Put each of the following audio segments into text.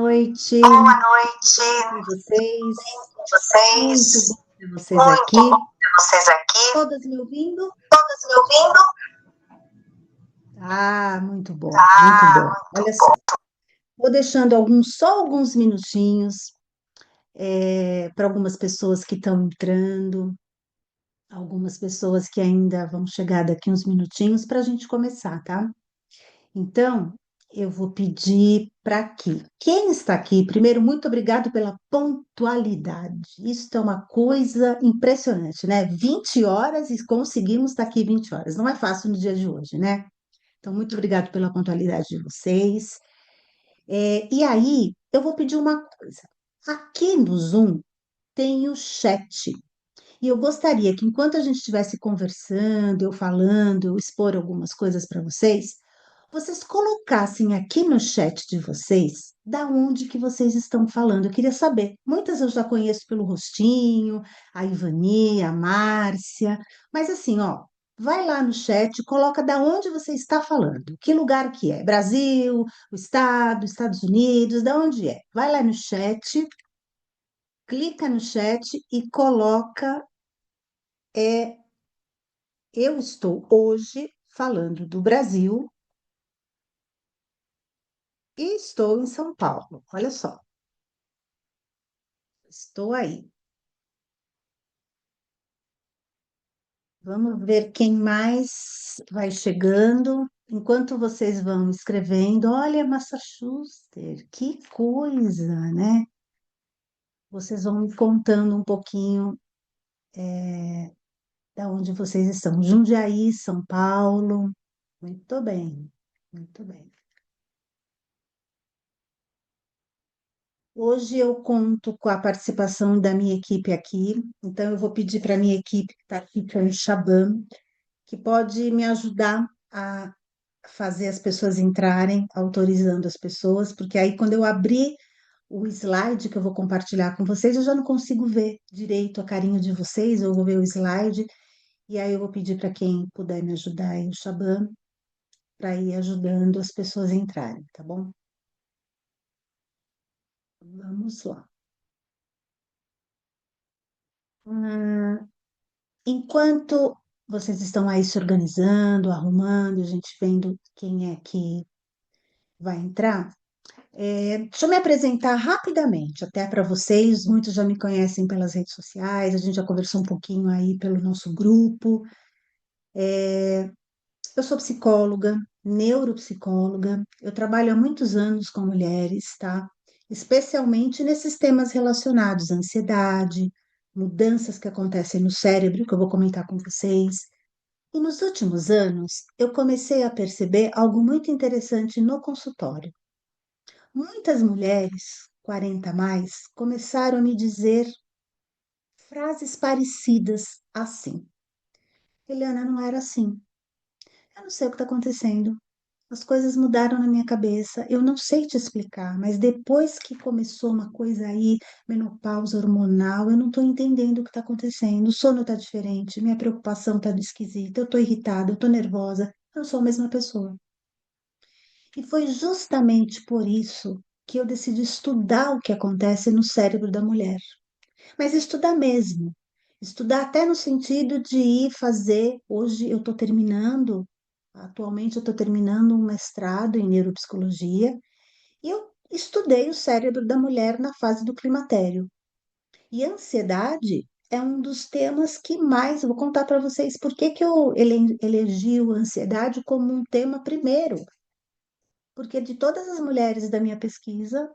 noite, Boa noite com vocês. com Muito vocês. bom ter vocês Muito aqui. bom ter vocês aqui. Todas me ouvindo? Todos me ouvindo? Ah, muito bom, muito Ah, bom. Olha muito só, bom. vou deixando só alguns minutinhos para algumas pessoas que estão entrando, algumas pessoas que ainda vão chegar daqui uns minutinhos para a gente começar, tá? Então, eu vou pedir para que quem está aqui, primeiro, muito obrigado pela pontualidade. Isso é uma coisa impressionante, né? 20 horas e conseguimos estar aqui 20 horas. Não é fácil no dia de hoje, né? Então, muito obrigado pela pontualidade de vocês. E aí, eu vou pedir uma coisa. Aqui no Zoom tem o chat. E eu gostaria que, enquanto a gente estivesse conversando, eu falando, eu expor algumas coisas para vocês colocassem aqui no chat de vocês da onde que vocês estão falando. Eu queria saber. Muitas eu já conheço pelo rostinho, a Ivani, a Márcia, mas assim, ó, vai lá no chat, coloca da onde você está falando. Que lugar que é? Brasil, o estado, Estados Unidos, da onde é? Vai lá no chat, clica no chat e coloca eu estou hoje falando do Brasil e estou em São Paulo. Olha só, estou aí. Vamos ver quem mais vai chegando. Enquanto vocês vão escrevendo, olha, Massachusetts, que coisa, né? Vocês vão me contando um pouquinho da onde vocês estão. Jundiaí, São Paulo. Muito bem, muito bem. Hoje eu conto com a participação da minha equipe aqui, então eu vou pedir para a minha equipe que está aqui, que é o Shaban, que pode me ajudar a fazer as pessoas entrarem, autorizando as pessoas, porque aí quando eu abrir o slide que eu vou compartilhar com vocês, eu já não consigo ver direito a carinha de vocês, eu vou ver o slide, e aí eu vou pedir para quem puder me ajudar aí, o Shaban, para ir ajudando as pessoas a entrarem, tá bom? Vamos lá. Hum, Enquanto vocês estão aí se organizando, arrumando, a gente vendo quem é que vai entrar, deixa eu me apresentar rapidamente, até para vocês. Muitos já me conhecem pelas redes sociais, a gente já conversou um pouquinho aí pelo nosso grupo. Eu sou psicóloga, neuropsicóloga, eu trabalho há muitos anos com mulheres, tá? Especialmente nesses temas relacionados à ansiedade, mudanças que acontecem no cérebro, que eu vou comentar com vocês. E nos últimos anos, eu comecei a perceber algo muito interessante no consultório. Muitas mulheres, 40 a mais, começaram a me dizer frases parecidas assim. Eliana, não era assim. Eu não sei o que está acontecendo. As coisas mudaram na minha cabeça. Eu não sei te explicar, mas depois que começou uma coisa aí, menopausa hormonal, eu não estou entendendo o que está acontecendo. O sono está diferente, minha preocupação está esquisita, eu estou irritada, eu estou nervosa. Eu não sou a mesma pessoa. E foi justamente por isso que eu decidi estudar o que acontece no cérebro da mulher. Mas estudar mesmo. Estudar até no sentido de ir fazer. Hoje eu estou terminando, atualmente eu estou terminando um mestrado em neuropsicologia, e eu estudei o cérebro da mulher na fase do climatério. E a ansiedade é um dos temas que mais. Eu vou contar para vocês por que que eu elegi a ansiedade como um tema primeiro. Porque de todas as mulheres da minha pesquisa,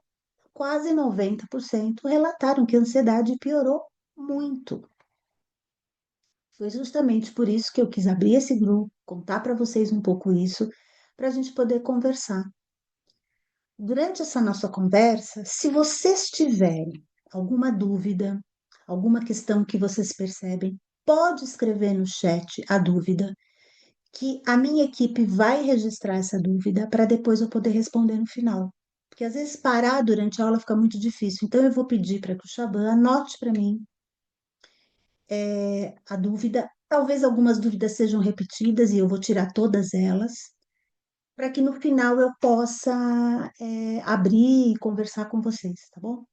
quase 90% relataram que a ansiedade piorou muito. Foi justamente por isso que eu quis abrir esse grupo, contar para vocês um pouco isso, para a gente poder conversar. Durante essa nossa conversa, se vocês tiverem alguma dúvida, alguma questão que vocês percebem, pode escrever no chat a dúvida, que a minha equipe vai registrar essa dúvida para depois eu poder responder no final. Porque às vezes parar durante a aula fica muito difícil. Então eu vou pedir para que o Shaban anote para mim a dúvida. Talvez algumas dúvidas sejam repetidas e eu vou tirar todas elas. para que no final eu possa abrir e conversar com vocês, tá bom?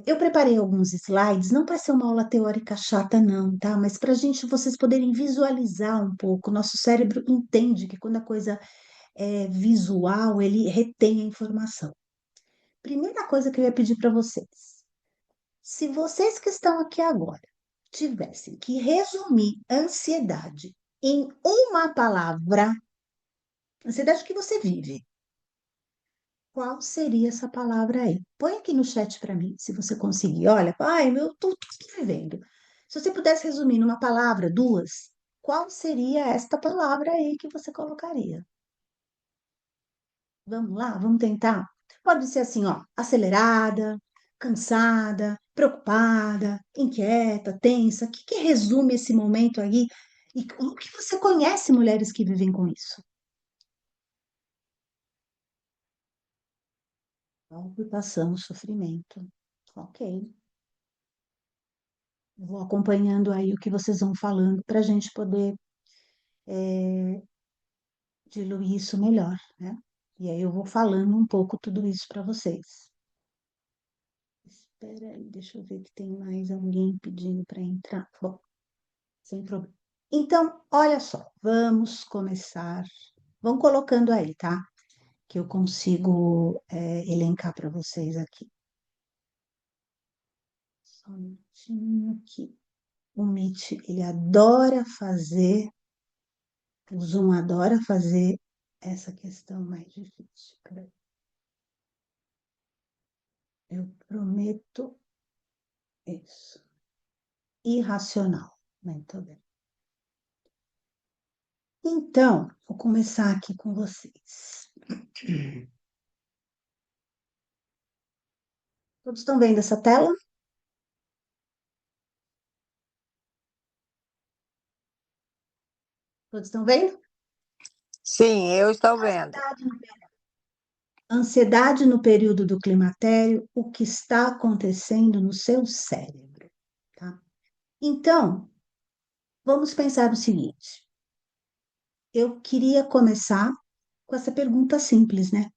Eu preparei alguns slides, não para ser uma aula teórica chata, não, tá? Mas para vocês poderem visualizar um pouco. Nosso cérebro entende que quando a coisa é visual, ele retém a informação. Primeira coisa que eu ia pedir para vocês: se vocês que estão aqui agora tivessem que resumir ansiedade em uma palavra, ansiedade que você vive, qual seria essa palavra aí? Põe aqui no chat para mim, se você conseguir. Olha, ai, eu tô vivendo. Se você pudesse resumir numa palavra, duas, qual seria esta palavra aí que você colocaria? Vamos lá, vamos tentar. Pode ser assim, ó, acelerada, cansada, preocupada, inquieta, tensa. O que que resume esse momento aí? E o que você conhece mulheres que vivem com isso? Preocupação, sofrimento. Ok. Vou acompanhando aí o que vocês vão falando para a gente poder diluir isso melhor, né? E aí eu vou falando um pouco tudo isso para vocês. Espera aí, deixa eu ver que tem mais alguém pedindo para entrar. Bom, sem problema. Então, olha só, vamos começar. Vão colocando aí, tá? Que eu consigo elencar para vocês aqui. Só um minutinho aqui. O Meet, ele adora fazer, o Zoom adora fazer essa questão mais difícil. Peraí. Eu prometo isso. Irracional. Muito bem. Então, vou começar aqui com vocês. Todos estão vendo essa tela? Todos estão vendo? Sim, eu estou vendo. Ansiedade no período do climatério, o que está acontecendo no seu cérebro, tá? Então, vamos pensar o seguinte. Eu queria começar com essa pergunta simples, né?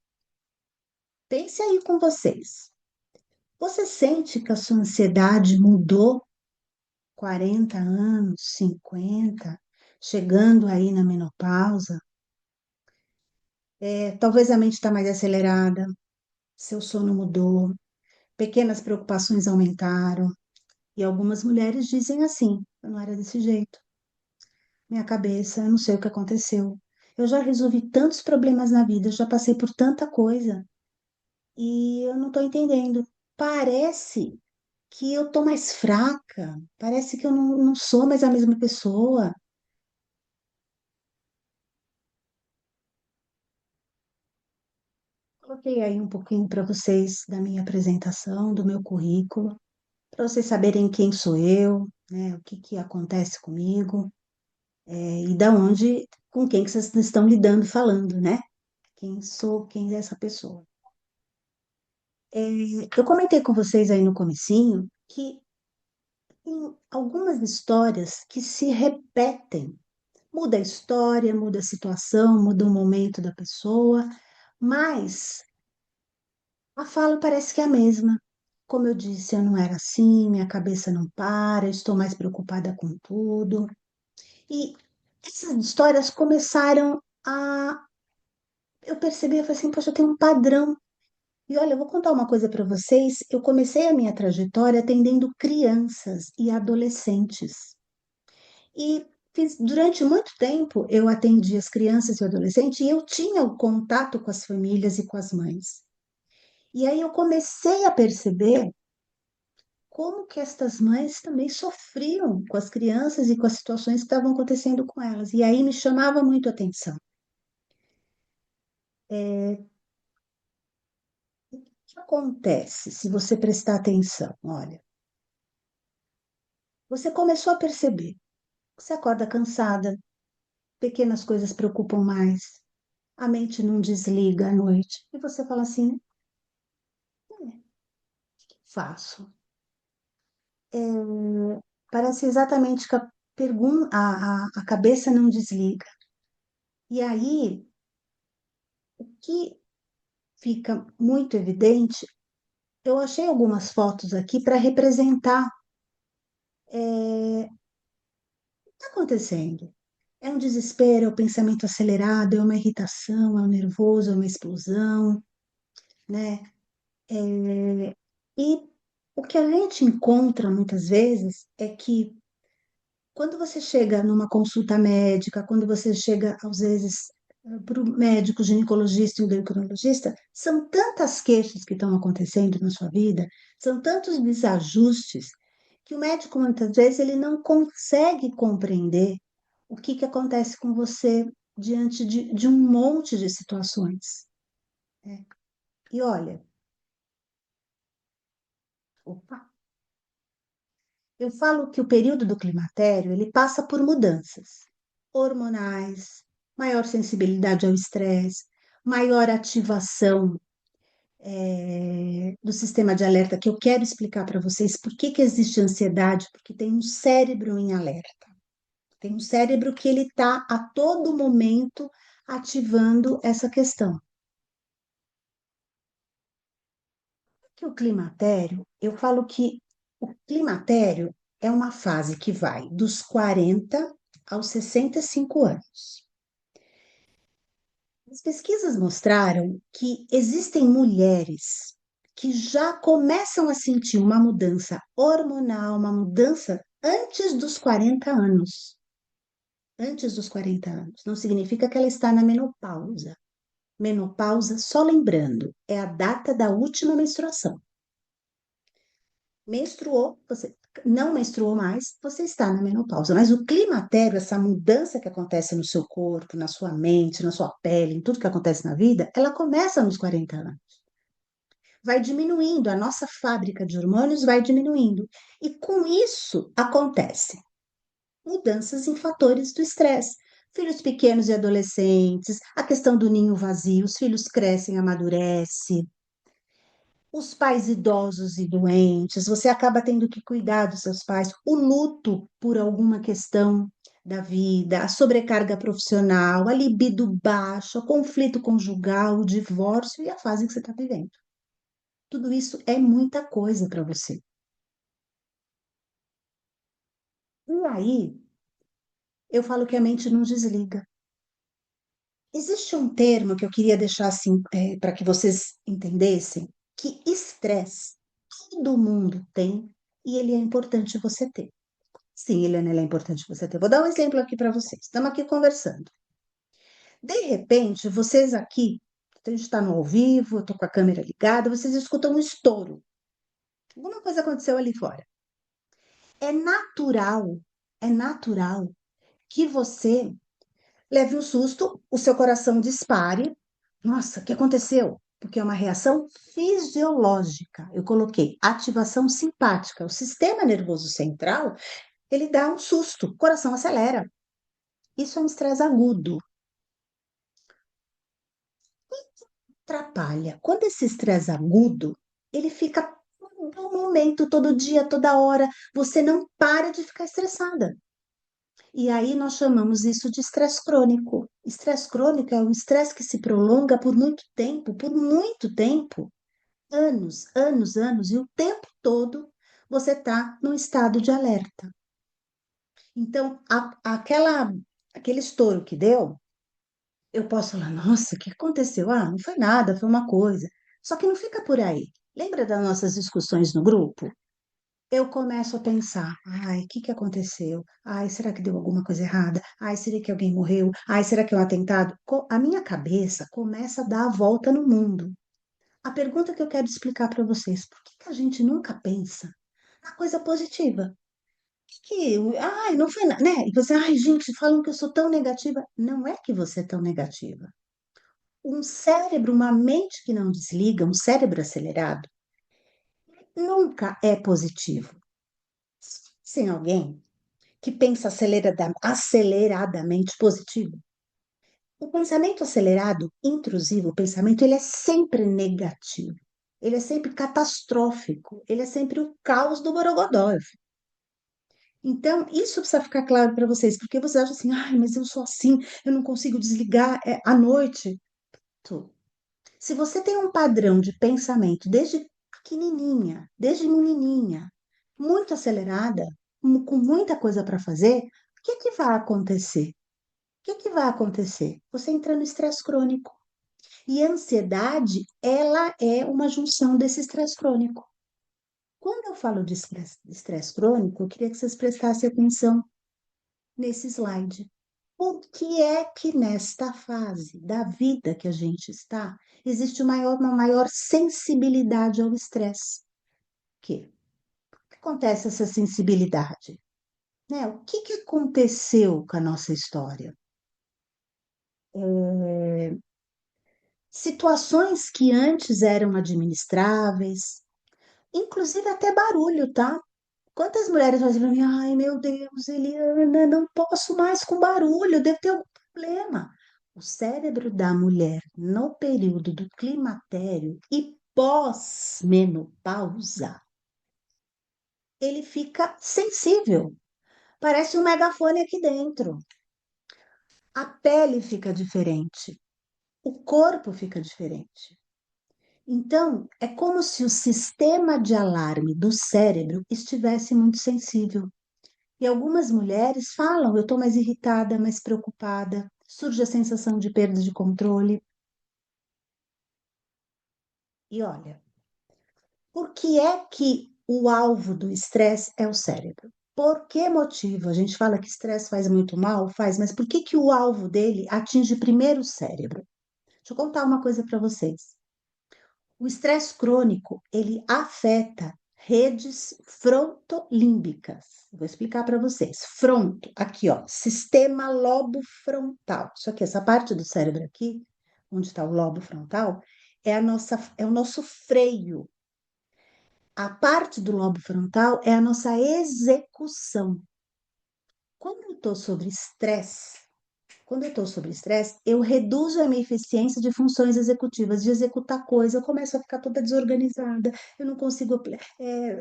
Pense aí com vocês. Você sente que a sua ansiedade mudou 40 anos, 50, chegando aí na menopausa? Talvez a mente está mais acelerada, seu sono mudou, pequenas preocupações aumentaram. E algumas mulheres dizem assim: eu não era desse jeito. Minha cabeça, eu não sei o que aconteceu. Eu já resolvi tantos problemas na vida, já passei por tanta coisa e eu não estou entendendo. Parece que eu tô mais fraca, parece que eu não sou mais a mesma pessoa. Coloquei aí um pouquinho para vocês da minha apresentação, do meu currículo, para vocês saberem quem sou eu, né, o que que acontece comigo, e da onde, com quem que vocês estão lidando, falando, né? Quem sou, quem é essa pessoa. Eu comentei com vocês aí no comecinho que tem algumas histórias que se repetem. Muda a história, muda a situação, muda o momento da pessoa, mas a fala parece que é a mesma. Como eu disse, eu não era assim, minha cabeça não para, eu estou mais preocupada com tudo. E essas histórias começaram a. Eu percebi, eu falei assim, poxa, tem um padrão. E olha, eu vou contar uma coisa para vocês. Eu comecei a minha trajetória atendendo crianças e adolescentes. E durante muito tempo eu atendi as crianças e adolescentes e eu tinha o contato com as famílias e com as mães. E aí eu comecei a perceber como que estas mães também sofriam com as crianças e com as situações que estavam acontecendo com elas. E aí me chamava muito a atenção. O que acontece se você prestar atenção? Olha, você começou a perceber. Você acorda cansada, pequenas coisas preocupam mais, a mente não desliga à noite. E você fala assim: faço. Parece exatamente que a cabeça não desliga. E aí, O que fica muito evidente, eu achei algumas fotos aqui para representar o que está acontecendo. É um desespero, é o pensamento acelerado, é uma irritação, é um nervoso, é uma explosão, né? E o que a gente encontra muitas vezes é que quando você chega numa consulta médica, quando você chega, às vezes, para o médico ginecologista e endocrinologista, são tantas queixas que estão acontecendo na sua vida, são tantos desajustes, que o médico, muitas vezes, ele não consegue compreender o que que acontece com você diante de um monte de situações, né? E olha, opa, eu falo que o período do climatério, ele passa por mudanças hormonais, maior sensibilidade ao estresse, maior ativação do sistema de alerta, que eu quero explicar para vocês por que que existe ansiedade, porque tem um cérebro em alerta. Tem um cérebro que ele está a todo momento ativando essa questão. Que o climatério, eu falo que o climatério é uma fase que vai dos 40 aos 65 anos. As pesquisas mostraram que existem mulheres que já começam a sentir uma mudança hormonal, uma mudança antes dos 40 anos. Antes dos 40 anos. Não significa que ela está na menopausa. Menopausa, só lembrando, é a data da última menstruação. Menstruou, você não menstruou mais, você está na menopausa. Mas o climatério, essa mudança que acontece no seu corpo, na sua mente, na sua pele, em tudo que acontece na vida, ela começa nos 40 anos. Vai diminuindo, a nossa fábrica de hormônios vai diminuindo. E com isso acontece mudanças em fatores do estresse. Filhos pequenos e adolescentes, a questão do ninho vazio, os filhos crescem, amadurecem, os pais idosos e doentes, você acaba tendo que cuidar dos seus pais, o luto por alguma questão da vida, a sobrecarga profissional, a libido baixa, o conflito conjugal, o divórcio e a fase que você está vivendo. Tudo isso é muita coisa para você. E aí, eu falo que a mente não desliga. Existe um termo que eu queria deixar assim, para que vocês entendessem, que estresse todo mundo tem e ele é importante você ter. Sim, Helena, ele é importante você ter. Vou dar um exemplo aqui para vocês. Estamos aqui conversando. De repente, vocês aqui, a gente está no ao vivo, eu estou com a câmera ligada, vocês escutam um estouro. Alguma coisa aconteceu ali fora. É natural que você leve um susto, o seu coração dispare. Nossa, o que aconteceu? Porque é uma reação fisiológica. Eu coloquei ativação simpática. O sistema nervoso central, ele dá um susto, o coração acelera. Isso é um estresse agudo. Atrapalha. Quando esse estresse agudo, ele fica todo momento, todo dia, toda hora, você não para de ficar estressada. E aí nós chamamos isso de estresse crônico. Estresse crônico é um estresse que se prolonga por muito tempo, anos, anos, anos, e o tempo todo você está num estado de alerta. Então, aquele estouro que deu, eu posso falar, nossa, o que aconteceu? Ah, não foi nada, foi uma coisa. Só que não fica por aí. Lembra das nossas discussões no grupo? Eu começo a pensar, ai, o que que aconteceu? Ai, será que deu alguma coisa errada? Ai, será que alguém morreu? Ai, será que é um atentado? A minha cabeça começa a dar a volta no mundo. A pergunta que eu quero explicar para vocês, por que que a gente nunca pensa na coisa positiva? Ai, não foi nada, né? E você, ai, gente, falam que eu sou tão negativa. Não é que você é tão negativa. Um cérebro, uma mente que não desliga, um cérebro acelerado, nunca é positivo. Sem alguém que pensa aceleradamente positivo. O pensamento acelerado, intrusivo, o pensamento, ele é sempre negativo. Ele é sempre catastrófico. Ele é sempre o caos do Borogodó. Então, isso precisa ficar claro para vocês, porque vocês acham assim, ai, mas eu sou assim, eu não consigo desligar à noite. Se você tem um padrão de pensamento desde pequenininha, desde menininha, muito acelerada, com muita coisa para fazer, o que que vai acontecer? O que que vai acontecer? Você entra no estresse crônico. E a ansiedade, ela é uma junção desse estresse crônico. Quando eu falo de estresse crônico, eu queria que vocês prestassem atenção nesse slide. Por que é que nesta fase da vida que a gente está, existe uma maior sensibilidade ao estresse? Por que acontece essa sensibilidade? Né? O que que aconteceu com a nossa história? Situações que antes eram administráveis, inclusive até barulho, tá? Quantas mulheres fazem pra mim, ai meu Deus, Eliana, não posso mais com barulho, deve ter algum problema. O cérebro da mulher, no período do climatério e pós-menopausa, ele fica sensível. Parece um megafone aqui dentro. A pele fica diferente, o corpo fica diferente. Então, é como se o sistema de alarme do cérebro estivesse muito sensível. E algumas mulheres falam: eu estou mais irritada, mais preocupada, surge a sensação de perda de controle. E olha, por que é que o alvo do estresse é o cérebro? Por que motivo? A gente fala que estresse faz muito mal, faz, mas por que que o alvo dele atinge primeiro o cérebro? Deixa eu contar uma coisa para vocês. O estresse crônico, ele afeta redes frontolímbicas. Vou explicar para vocês. Fronto, aqui, ó, sistema lobo frontal. Isso aqui, essa parte do cérebro aqui, onde está o lobo frontal, é o nosso freio. A parte do lobo frontal é a nossa execução. Quando eu estou sobre estresse, eu reduzo a minha eficiência de funções executivas, de executar coisa, eu começo a ficar toda desorganizada, eu não consigo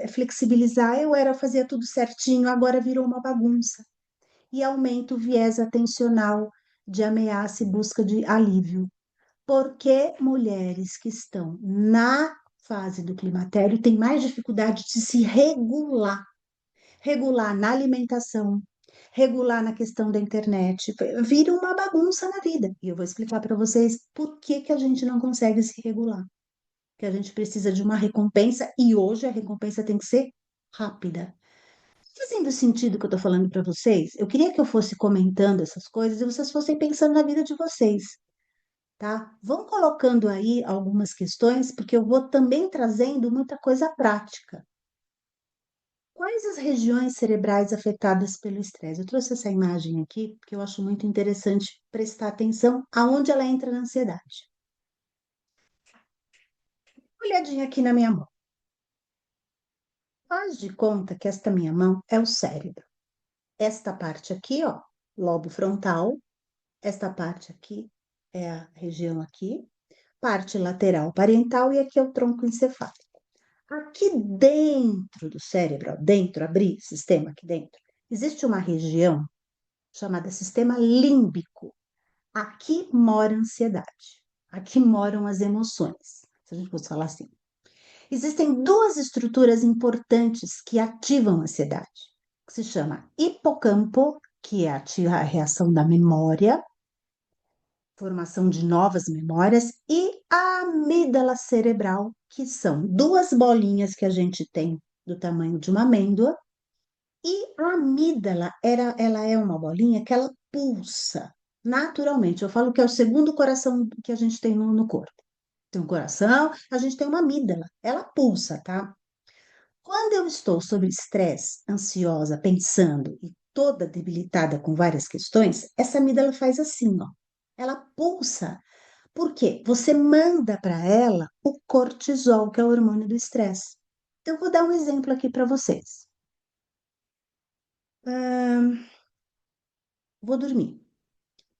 flexibilizar, fazia tudo certinho, agora virou uma bagunça. E aumenta o viés atencional de ameaça e busca de alívio. Porque mulheres que estão na fase do climatério têm mais dificuldade de se regular na alimentação, regular na questão da internet, vira uma bagunça na vida. E eu vou explicar para vocês por que que a gente não consegue se regular. Que a gente precisa de uma recompensa e hoje a recompensa tem que ser rápida. Fazendo sentido o que eu estou falando para vocês? Eu queria que eu fosse comentando essas coisas e vocês fossem pensando na vida de vocês, tá? Vão colocando aí algumas questões, porque eu vou também trazendo muita coisa prática. Quais as regiões cerebrais afetadas pelo estresse? Eu trouxe essa imagem aqui porque eu acho muito interessante prestar atenção aonde ela entra na ansiedade. Olhadinha aqui na minha mão. Faz de conta que esta minha mão é o cérebro. Esta parte aqui, ó, lobo frontal. Esta parte aqui é a região aqui. Parte lateral parietal e aqui é o tronco encefálico. Aqui dentro do cérebro, ó, dentro, abrir sistema aqui dentro, existe uma região chamada sistema límbico. Aqui mora a ansiedade, aqui moram as emoções, se a gente fosse falar assim. Existem duas estruturas importantes que ativam a ansiedade, que se chama hipocampo, que é a reação da memória, formação de novas memórias, e a amígdala cerebral, que são duas bolinhas que a gente tem do tamanho de uma amêndoa, e a amígdala, ela é uma bolinha que ela pulsa naturalmente. Eu falo que é o segundo coração que a gente tem no corpo. Tem um coração, a gente tem uma amígdala, ela pulsa, tá? Quando eu estou sob estresse, ansiosa, pensando e toda debilitada com várias questões, essa amígdala faz assim, ó. Ela pulsa. Por quê? Você manda para ela o cortisol, que é o hormônio do estresse. Então, eu vou dar um exemplo aqui para vocês. Vou dormir.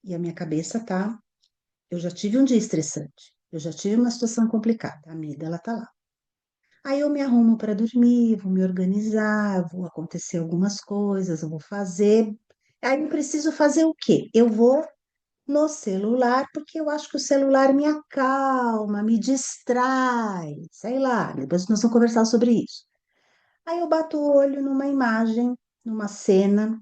E a minha cabeça tá. Eu já tive um dia estressante. Eu já tive uma situação complicada. A amígdala tá lá. Aí eu me arrumo para dormir, vou me organizar, vou acontecer algumas coisas, eu vou fazer. Aí eu preciso fazer o quê? Eu vou no celular, porque eu acho que o celular me acalma, me distrai, sei lá, depois nós vamos conversar sobre isso. Aí eu bato o olho numa imagem, numa cena,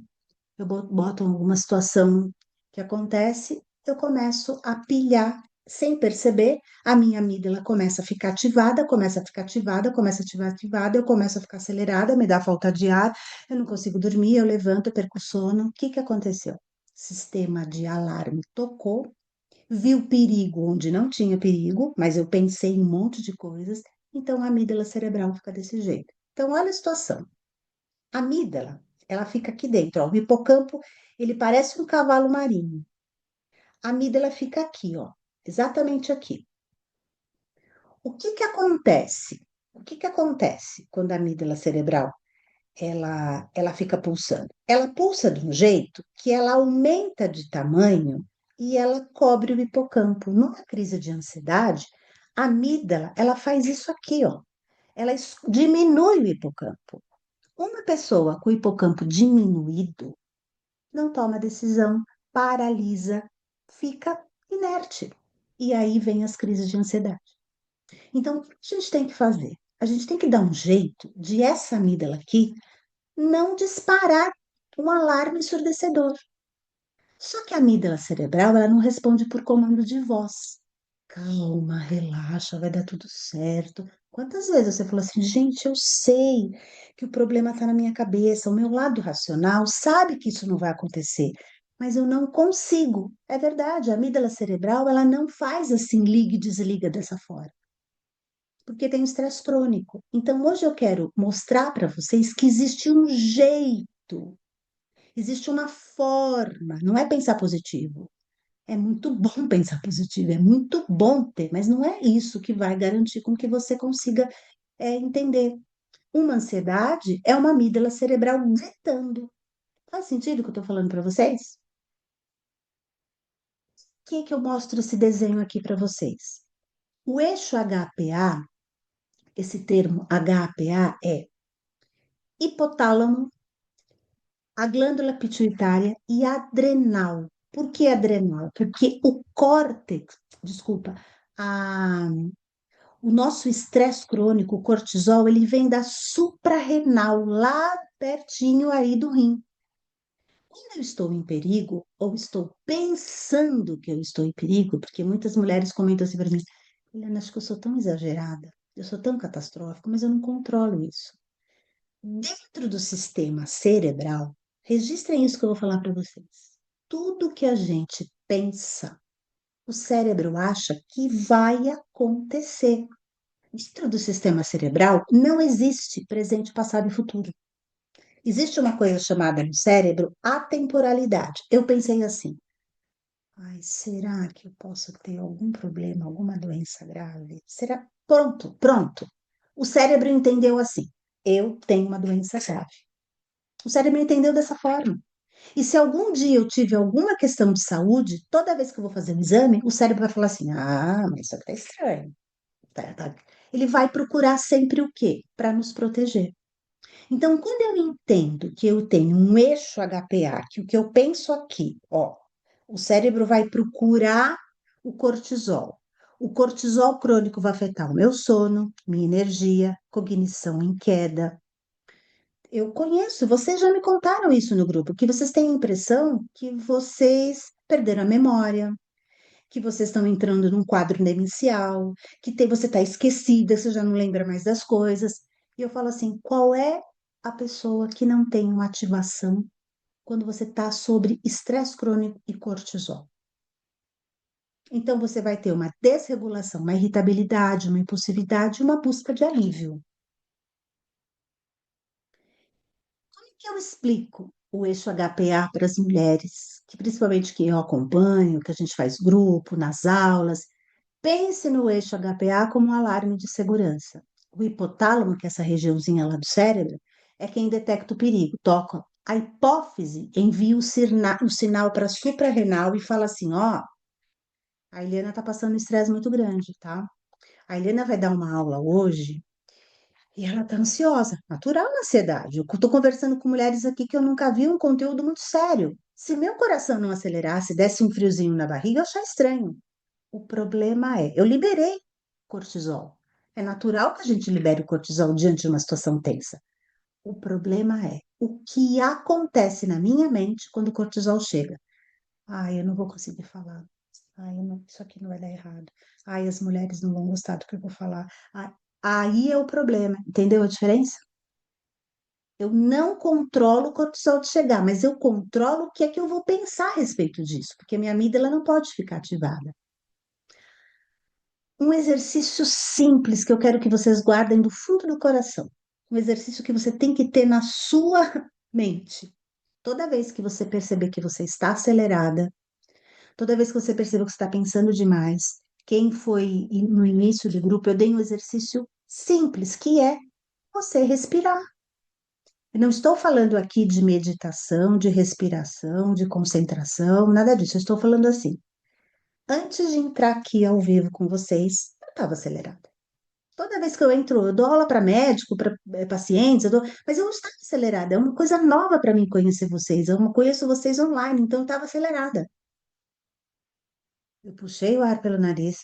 eu boto alguma situação que acontece, eu começo a pilhar sem perceber, a minha amígdala começa a ficar ativada, começa a ficar ativada, começa a ficar ativada, eu começo a ficar acelerada, me dá falta de ar, eu não consigo dormir, eu levanto, eu perco o sono. O que que aconteceu? Sistema de alarme tocou, viu perigo onde não tinha perigo, mas eu pensei em um monte de coisas, então a amígdala cerebral fica desse jeito. Então, olha a situação. A amígdala, ela fica aqui dentro, ó. O hipocampo, ele parece um cavalo marinho. A amígdala fica aqui, ó, exatamente aqui. O que que acontece? O que que acontece quando a amígdala cerebral ela fica pulsando? Ela pulsa de um jeito que ela aumenta de tamanho e ela cobre o hipocampo. Numa crise de ansiedade, a amígdala, ela faz isso aqui, ó. Ela diminui o hipocampo. Uma pessoa com o hipocampo diminuído não toma decisão, paralisa, fica inerte. E aí vem as crises de ansiedade. Então, o que a gente tem que fazer? A gente tem que dar um jeito de essa amígdala aqui não disparar um alarme ensurdecedor. Só que a amígdala cerebral, ela não responde por comando de voz. Calma, relaxa, vai dar tudo certo. Quantas vezes você falou assim, gente, eu sei que o problema está na minha cabeça, o meu lado racional sabe que isso não vai acontecer, mas eu não consigo. É verdade, a amígdala cerebral, ela não faz assim, liga e desliga dessa forma, porque tem um estresse crônico. Então, hoje eu quero mostrar para vocês que existe um jeito, existe uma forma, não é pensar positivo. É muito bom pensar positivo, é muito bom ter, mas não é isso que vai garantir com que você consiga entender. Uma ansiedade é uma amígdala cerebral gritando. Faz sentido o que eu estou falando para vocês? O que que eu mostro esse desenho aqui para vocês? O eixo HPA, esse termo HPA é hipotálamo, a glândula pituitária e adrenal. Por que adrenal? Porque o córtex, desculpa, a o nosso estresse crônico, o cortisol, ele vem da suprarrenal, lá pertinho aí do rim. Quando eu estou em perigo, ou estou pensando que eu estou em perigo, porque muitas mulheres comentam assim para mim, Helena, acho que eu sou tão exagerada, eu sou tão catastrófico, mas eu não controlo isso. Dentro do sistema cerebral, registrem isso que eu vou falar para vocês. Tudo que a gente pensa, o cérebro acha que vai acontecer. Dentro do sistema cerebral não existe presente, passado e futuro. Existe uma coisa chamada no cérebro atemporalidade. Eu pensei assim: ai, será que eu posso ter algum problema, alguma doença grave? Será? Pronto, pronto. O cérebro entendeu assim: eu tenho uma doença grave. O cérebro entendeu dessa forma. E se algum dia eu tive alguma questão de saúde, toda vez que eu vou fazer um exame, o cérebro vai falar assim: ah, mas isso aqui tá estranho. Tá. Ele vai procurar sempre o quê? Para nos proteger. Então, quando eu entendo que eu tenho um eixo HPA, que o que eu penso aqui, ó, o cérebro vai procurar o cortisol. O cortisol crônico vai afetar o meu sono, minha energia, cognição em queda. Eu conheço, vocês já me contaram isso no grupo, que vocês têm a impressão que vocês perderam a memória, que vocês estão entrando num quadro demencial, você está esquecida, você já não lembra mais das coisas. E eu falo assim, qual é a pessoa que não tem uma ativação quando você está sobre estresse crônico e cortisol? Então você vai ter uma desregulação, uma irritabilidade, uma impulsividade, uma busca de alívio. Como é que eu explico o eixo HPA para as mulheres, que principalmente que eu acompanho, que a gente faz grupo, nas aulas? Pense no eixo HPA como um alarme de segurança. O hipotálamo, que é essa regiãozinha lá do cérebro, é quem detecta o perigo, toca. A hipófise envia o sinal para a suprarrenal e fala assim: ó, a Helena está passando um estresse muito grande, tá? A Helena vai dar uma aula hoje e ela está ansiosa, natural a ansiedade. Eu estou conversando com mulheres aqui que eu nunca vi um conteúdo muito sério. Se meu coração não acelerasse, desse um friozinho na barriga, eu achar estranho. O problema é, eu liberei cortisol. É natural que a gente libere o cortisol diante de uma situação tensa. O problema é o que acontece na minha mente quando o cortisol chega. Ai, eu não vou conseguir falar. Ai, isso aqui não vai dar errado. Ai, as mulheres não vão gostar do que eu vou falar. Ai, aí é o problema. Entendeu a diferença? Eu não controlo o cortisol de chegar, mas eu controlo o que é que eu vou pensar a respeito disso, porque a minha amígdala não pode ficar ativada. Um exercício simples que eu quero que vocês guardem do fundo do coração. Um exercício que você tem que ter na sua mente. Toda vez que você perceber que você está acelerada, toda vez que você perceber que você está pensando demais, quem foi no início do grupo, eu dei um exercício simples, que é você respirar. Eu não estou falando aqui de meditação, de respiração, de concentração, nada disso. Eu estou falando assim. Antes de entrar aqui ao vivo com vocês, eu estava acelerada. Toda vez que eu entro, eu dou aula para médico, para pacientes, mas eu não estava acelerada. É uma coisa nova para mim conhecer vocês. Eu não conheço vocês online, então eu estava acelerada. Eu puxei o ar pelo nariz.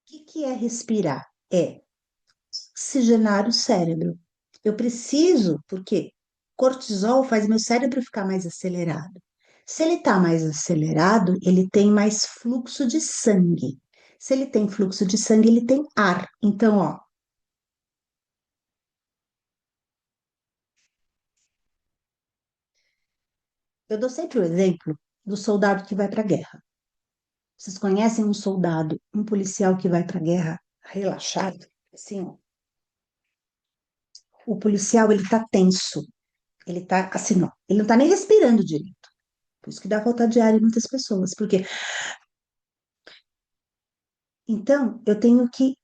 O que que é respirar? É oxigenar o cérebro. Eu preciso, porque cortisol faz meu cérebro ficar mais acelerado. Se ele está mais acelerado, ele tem mais fluxo de sangue. Se ele tem fluxo de sangue, ele tem ar. Então, ó, eu dou sempre o exemplo do soldado que vai para a guerra. Vocês conhecem um soldado, um policial que vai para a guerra relaxado? Assim, ó, o policial, ele tá tenso. Ele tá assim, ó, ele não tá nem respirando direito. Por isso que dá falta de ar em muitas pessoas. Porque então eu tenho que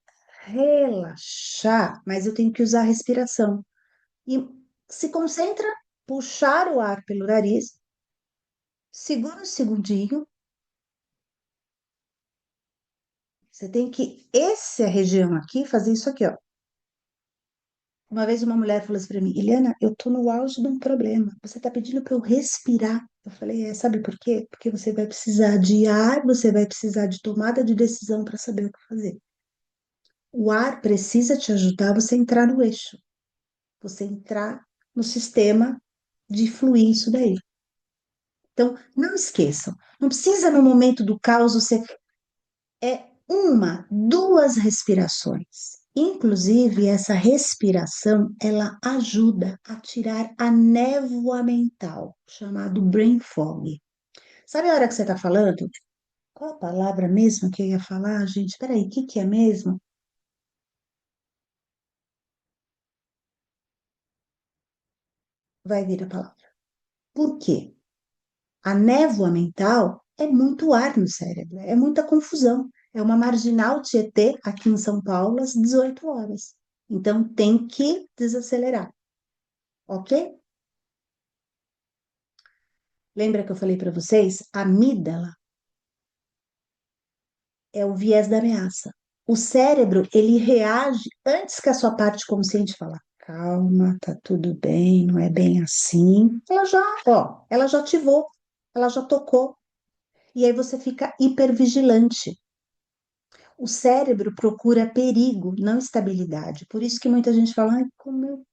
relaxar, mas eu tenho que usar a respiração. E se concentra, puxar o ar pelo nariz, segura um segundinho. Você tem que, essa região aqui, fazer isso aqui, ó. Uma vez uma mulher falou assim para mim, Eliana, eu tô no auge de um problema. Você tá pedindo para eu respirar? Eu falei, sabe por quê? Porque você vai precisar de ar, você vai precisar de tomada de decisão para saber o que fazer. O ar precisa te ajudar você a entrar no eixo, você entrar no sistema de fluir isso daí. Então, não esqueçam, não precisa no momento do caos você uma, duas respirações. Inclusive, essa respiração, ela ajuda a tirar a névoa mental, chamado brain fog. Sabe a hora que você está falando? Qual a palavra mesmo que eu ia falar, gente? Peraí, o que que é mesmo? Vai vir a palavra. Por quê? A névoa mental é muito ar no cérebro, é muita confusão. É uma marginal Tietê aqui em São Paulo às 18 horas. Então tem que desacelerar, ok? Lembra que eu falei para vocês? A amígdala é o viés da ameaça. O cérebro, ele reage antes que a sua parte consciente falar, calma, tá tudo bem, não é bem assim. Ela já ativou, ela já tocou. E aí você fica hipervigilante. O cérebro procura perigo, não estabilidade. Por isso que muita gente fala, ai, como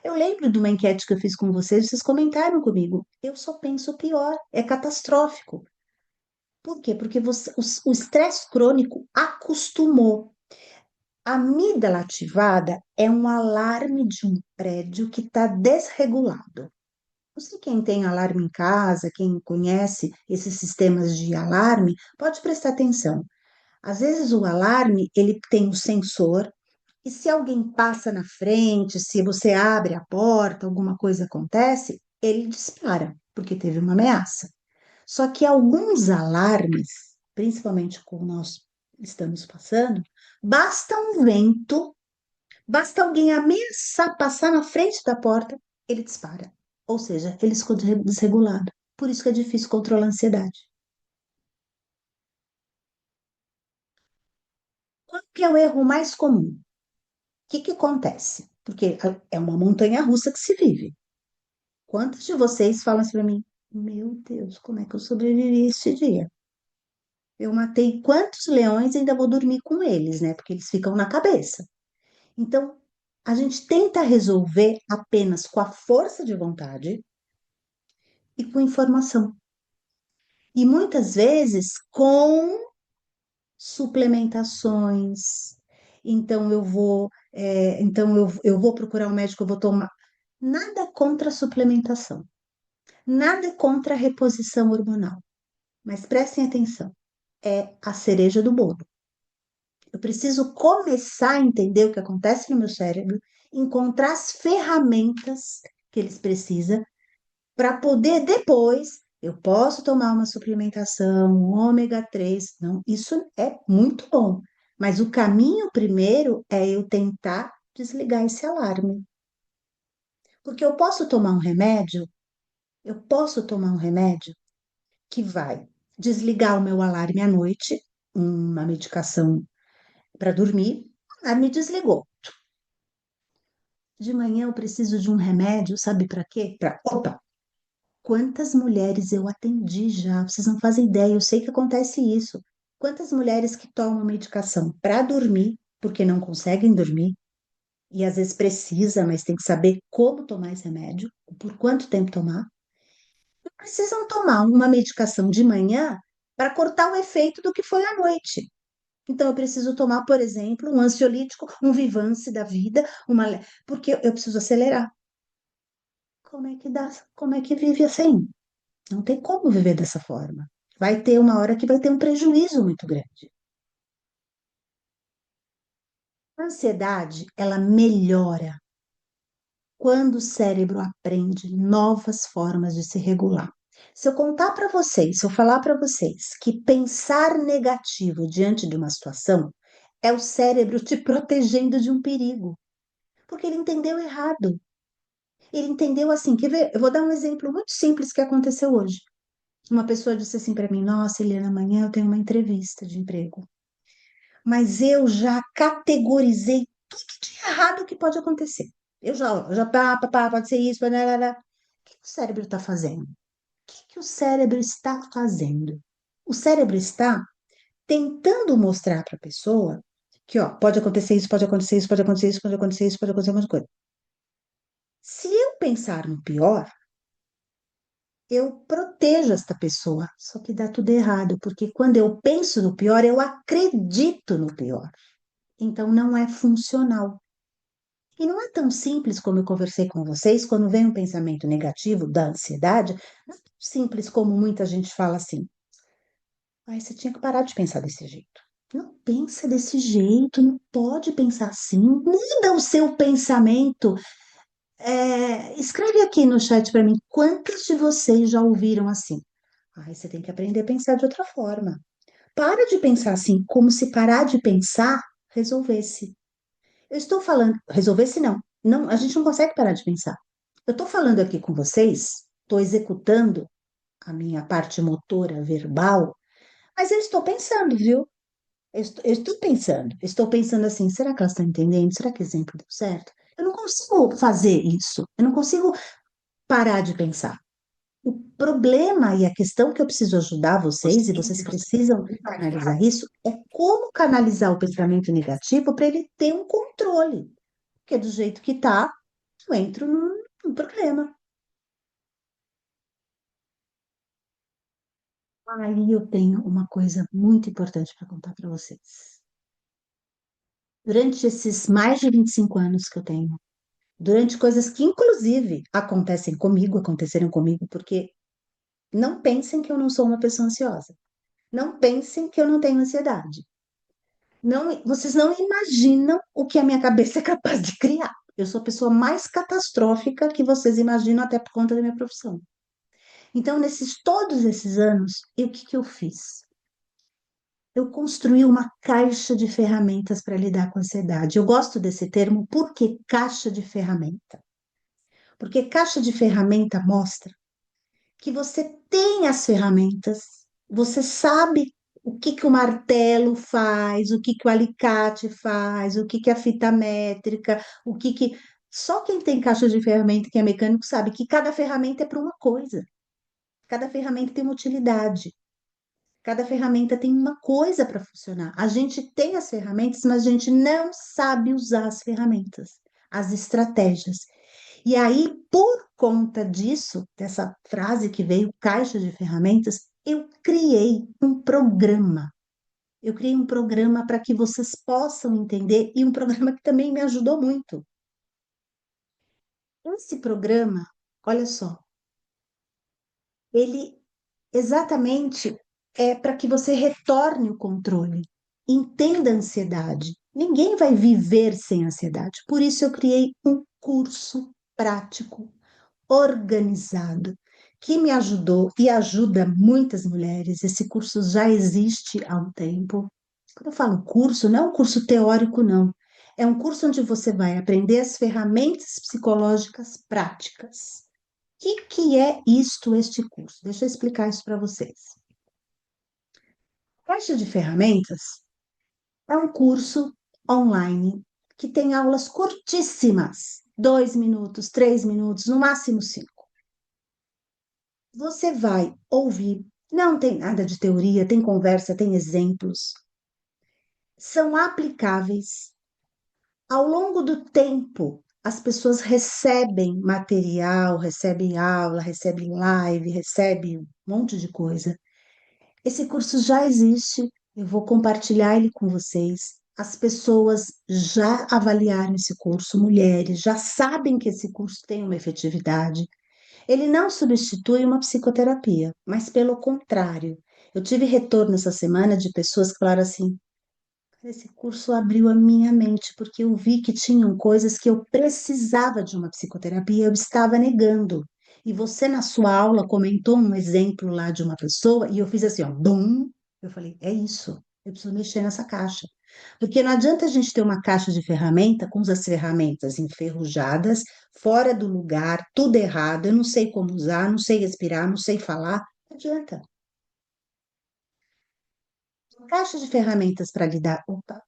eu lembro de uma enquete que eu fiz com vocês, vocês comentaram comigo. Eu só penso o pior, é catastrófico. Por quê? Porque o estresse crônico acostumou. A amígdala ativada é um alarme de um prédio que está desregulado. Não sei quem tem alarme em casa, quem conhece esses sistemas de alarme, pode prestar atenção. Às vezes o alarme, ele tem um sensor, e se alguém passa na frente, se você abre a porta, alguma coisa acontece, ele dispara, porque teve uma ameaça. Só que alguns alarmes, principalmente como nós estamos passando, basta um vento, basta alguém ameaçar passar na frente da porta, ele dispara. Ou seja, ele ficou desregulado. Por isso que é difícil controlar a ansiedade. Qual que é o erro mais comum? O que que acontece? Porque é uma montanha russa que se vive. Quantos de vocês falam assim para mim? Meu Deus, como é que eu sobrevivi esse dia? Eu matei quantos leões e ainda vou dormir com eles, né? Porque eles ficam na cabeça. Então, a gente tenta resolver apenas com a força de vontade e com informação. E muitas vezes com suplementações. Então, eu vou procurar um médico, eu vou tomar. Nada contra a suplementação, nada contra a reposição hormonal. Mas prestem atenção, é a cereja do bolo. Eu preciso começar a entender o que acontece no meu cérebro, encontrar as ferramentas que eles precisam para poder depois eu posso tomar uma suplementação, um ômega 3. Não, isso é muito bom. Mas o caminho primeiro é eu tentar desligar esse alarme. Porque eu posso tomar um remédio que vai desligar o meu alarme à noite, uma medicação para dormir, me desligou. De manhã eu preciso de um remédio, sabe para quê? Opa, quantas mulheres eu atendi já? Vocês não fazem ideia, eu sei que acontece isso. Quantas mulheres que tomam medicação para dormir, porque não conseguem dormir, e às vezes precisa, mas tem que saber como tomar esse remédio, por quanto tempo tomar, e precisam tomar uma medicação de manhã para cortar o efeito do que foi à noite. Então, eu preciso tomar, por exemplo, um ansiolítico, um Vivance da vida, porque eu preciso acelerar. Como é que dá? Como é que vive assim? Não tem como viver dessa forma. Vai ter uma hora que vai ter um prejuízo muito grande. A ansiedade, ela melhora quando o cérebro aprende novas formas de se regular. Se eu contar para vocês, se eu falar para vocês que pensar negativo diante de uma situação é o cérebro te protegendo de um perigo, porque ele entendeu errado. Ele entendeu assim, quer ver? Eu vou dar um exemplo muito simples que aconteceu hoje. Uma pessoa disse assim para mim: Nossa, Eliana, amanhã eu tenho uma entrevista de emprego. Mas eu já categorizei tudo de errado que pode acontecer. Pode ser isso, barará. O que o cérebro está fazendo? O que o cérebro está fazendo? O cérebro está tentando mostrar para a pessoa que, ó, pode acontecer isso, pode acontecer isso, pode acontecer isso, pode acontecer isso, pode acontecer uma coisa. Se eu pensar no pior, eu protejo esta pessoa, só que dá tudo errado, porque quando eu penso no pior, eu acredito no pior. Então não é funcional. E não é tão simples como eu conversei com vocês, quando vem um pensamento negativo da ansiedade, não é tão simples como muita gente fala assim. Ai, você tinha que parar de pensar desse jeito. Não pensa desse jeito, não pode pensar assim. Muda o seu pensamento. Escreve aqui no chat para mim, quantos de vocês já ouviram assim? Ai, você tem que aprender a pensar de outra forma. Para de pensar assim, como se parar de pensar resolvesse. Eu estou falando, resolvesse não. Não, a gente não consegue parar de pensar. Eu estou falando aqui com vocês, estou executando a minha parte motora verbal, mas eu estou pensando, viu? Eu estou pensando assim, será que elas estão entendendo? Será que o exemplo deu certo? Eu não consigo fazer isso. Eu não consigo parar de pensar. O problema e a questão que eu preciso ajudar vocês, e vocês precisam canalizar isso, é como canalizar o pensamento negativo para ele ter um controle. Porque do jeito que tá, eu entro num problema. Aí eu tenho uma coisa muito importante para contar para vocês. Durante esses mais de 25 anos que eu tenho, durante coisas que inclusive aconteceram comigo, porque não pensem que eu não sou uma pessoa ansiosa. Não pensem que eu não tenho ansiedade. Não, vocês não imaginam o que a minha cabeça é capaz de criar. Eu sou a pessoa mais catastrófica que vocês imaginam, até por conta da minha profissão. Então, todos esses anos, o que que eu fiz? Eu construí uma caixa de ferramentas para lidar com a ansiedade. Eu gosto desse termo porque caixa de ferramenta. Porque caixa de ferramenta mostra que você tem as ferramentas, você sabe o que que o martelo faz, o que que o alicate faz, o que que a fita métrica, o que que Só quem tem caixa de ferramenta, que é mecânico, sabe que cada ferramenta é para uma coisa. Cada ferramenta tem uma utilidade. Cada ferramenta tem uma coisa para funcionar. A gente tem as ferramentas, mas a gente não sabe usar as ferramentas, as estratégias. E aí, por conta disso, dessa frase que veio, caixa de ferramentas, eu criei um programa. Eu criei um programa para que vocês possam entender e um programa que também me ajudou muito. Esse programa, olha só, ele exatamente é para que você retorne o controle, entenda a ansiedade. Ninguém vai viver sem ansiedade. Por isso eu criei um curso prático, organizado, que me ajudou e ajuda muitas mulheres. Esse curso já existe há um tempo. Quando eu falo curso, não é um curso teórico, não. É um curso onde você vai aprender as ferramentas psicológicas práticas. O que é isto, este curso? Deixa eu explicar isso para vocês. Caixa de Ferramentas é um curso online que tem aulas curtíssimas, 2 minutos, 3 minutos, no máximo 5. Você vai ouvir, não tem nada de teoria, tem conversa, tem exemplos, são aplicáveis. Ao longo do tempo, as pessoas recebem material, recebem aula, recebem live, recebem um monte de coisa. Esse curso já existe, eu vou compartilhar ele com vocês. As pessoas já avaliaram esse curso, mulheres já sabem que esse curso tem uma efetividade. Ele não substitui uma psicoterapia, mas pelo contrário. Eu tive retorno essa semana de pessoas que falaram assim: esse curso abriu a minha mente, porque eu vi que tinham coisas que eu precisava de uma psicoterapia, eu estava negando. E você, na sua aula, comentou um exemplo lá de uma pessoa, e eu fiz assim, ó, bum! Eu falei, é isso, eu preciso mexer nessa caixa. Porque não adianta a gente ter uma caixa de ferramenta com as ferramentas enferrujadas, fora do lugar, tudo errado, eu não sei como usar, não sei respirar, não sei falar. Não adianta. A caixa de ferramentas para lidar. Opa,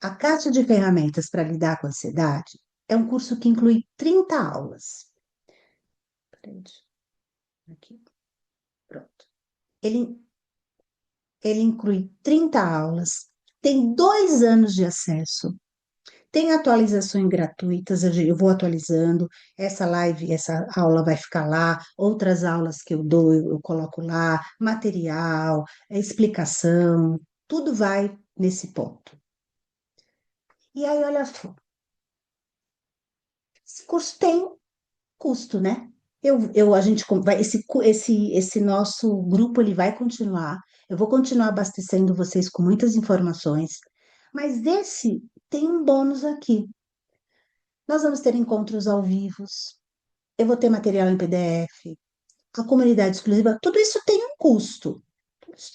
a caixa de ferramentas para lidar com a ansiedade é um curso que inclui 30 aulas. Aqui, pronto. Ele, ele inclui 30 aulas, tem 2 anos de acesso. Tem atualizações gratuitas, eu vou atualizando. Essa live, essa aula vai ficar lá. Outras aulas que eu dou, eu coloco lá. Material, explicação, tudo vai nesse ponto. E aí, olha só, esse curso tem custo, né? A gente vai, esse nosso grupo ele vai continuar. Eu vou continuar abastecendo vocês com muitas informações, mas esse tem um bônus aqui. Nós vamos ter encontros ao vivo, eu vou ter material em PDF, a comunidade exclusiva, tudo isso tem um custo. Tudo isso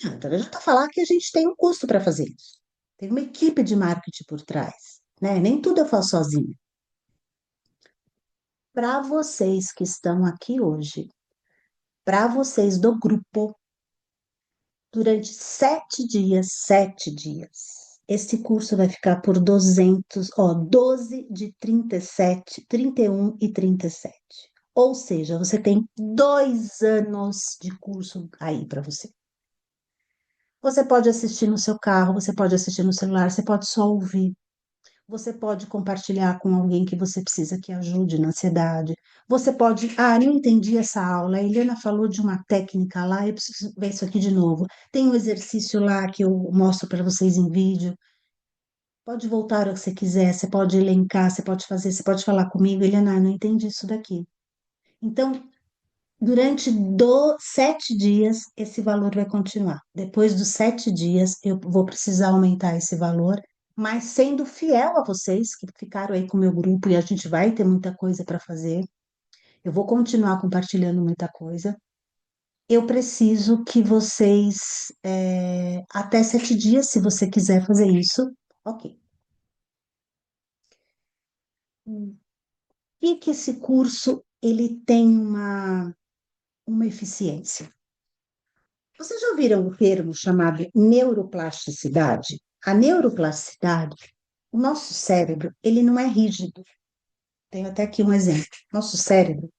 não adianta, não adianta falar que a gente tem um custo para fazer isso. Tem uma equipe de marketing por trás, né? Nem tudo eu faço sozinha. Para vocês que estão aqui hoje, para vocês do grupo, durante 7 dias, esse curso vai ficar por 200, 12 de 37, 31 e 37. Ou seja, você tem 2 anos de curso aí para você. Você pode assistir no seu carro, você pode assistir no celular, você pode só ouvir. Você pode compartilhar com alguém que você precisa que ajude na ansiedade. Você pode, não entendi essa aula. A Helena falou de uma técnica lá, eu preciso ver isso aqui de novo. Tem um exercício lá que eu mostro para vocês em vídeo. Pode voltar o que você quiser, você pode elencar, você pode fazer, você pode falar comigo, Helena, não entendi isso daqui. Então, durante 7 dias, esse valor vai continuar. Depois dos 7 dias, eu vou precisar aumentar esse valor, mas sendo fiel a vocês que ficaram aí com o meu grupo e a gente vai ter muita coisa para fazer. Eu vou continuar compartilhando muita coisa. Eu preciso que vocês, até 7 dias, se você quiser fazer isso, ok. E que esse curso ele tem uma eficiência. Vocês já ouviram o termo chamado neuroplasticidade? A neuroplasticidade, o nosso cérebro, ele não é rígido. Tenho até aqui um exemplo. Nosso cérebro,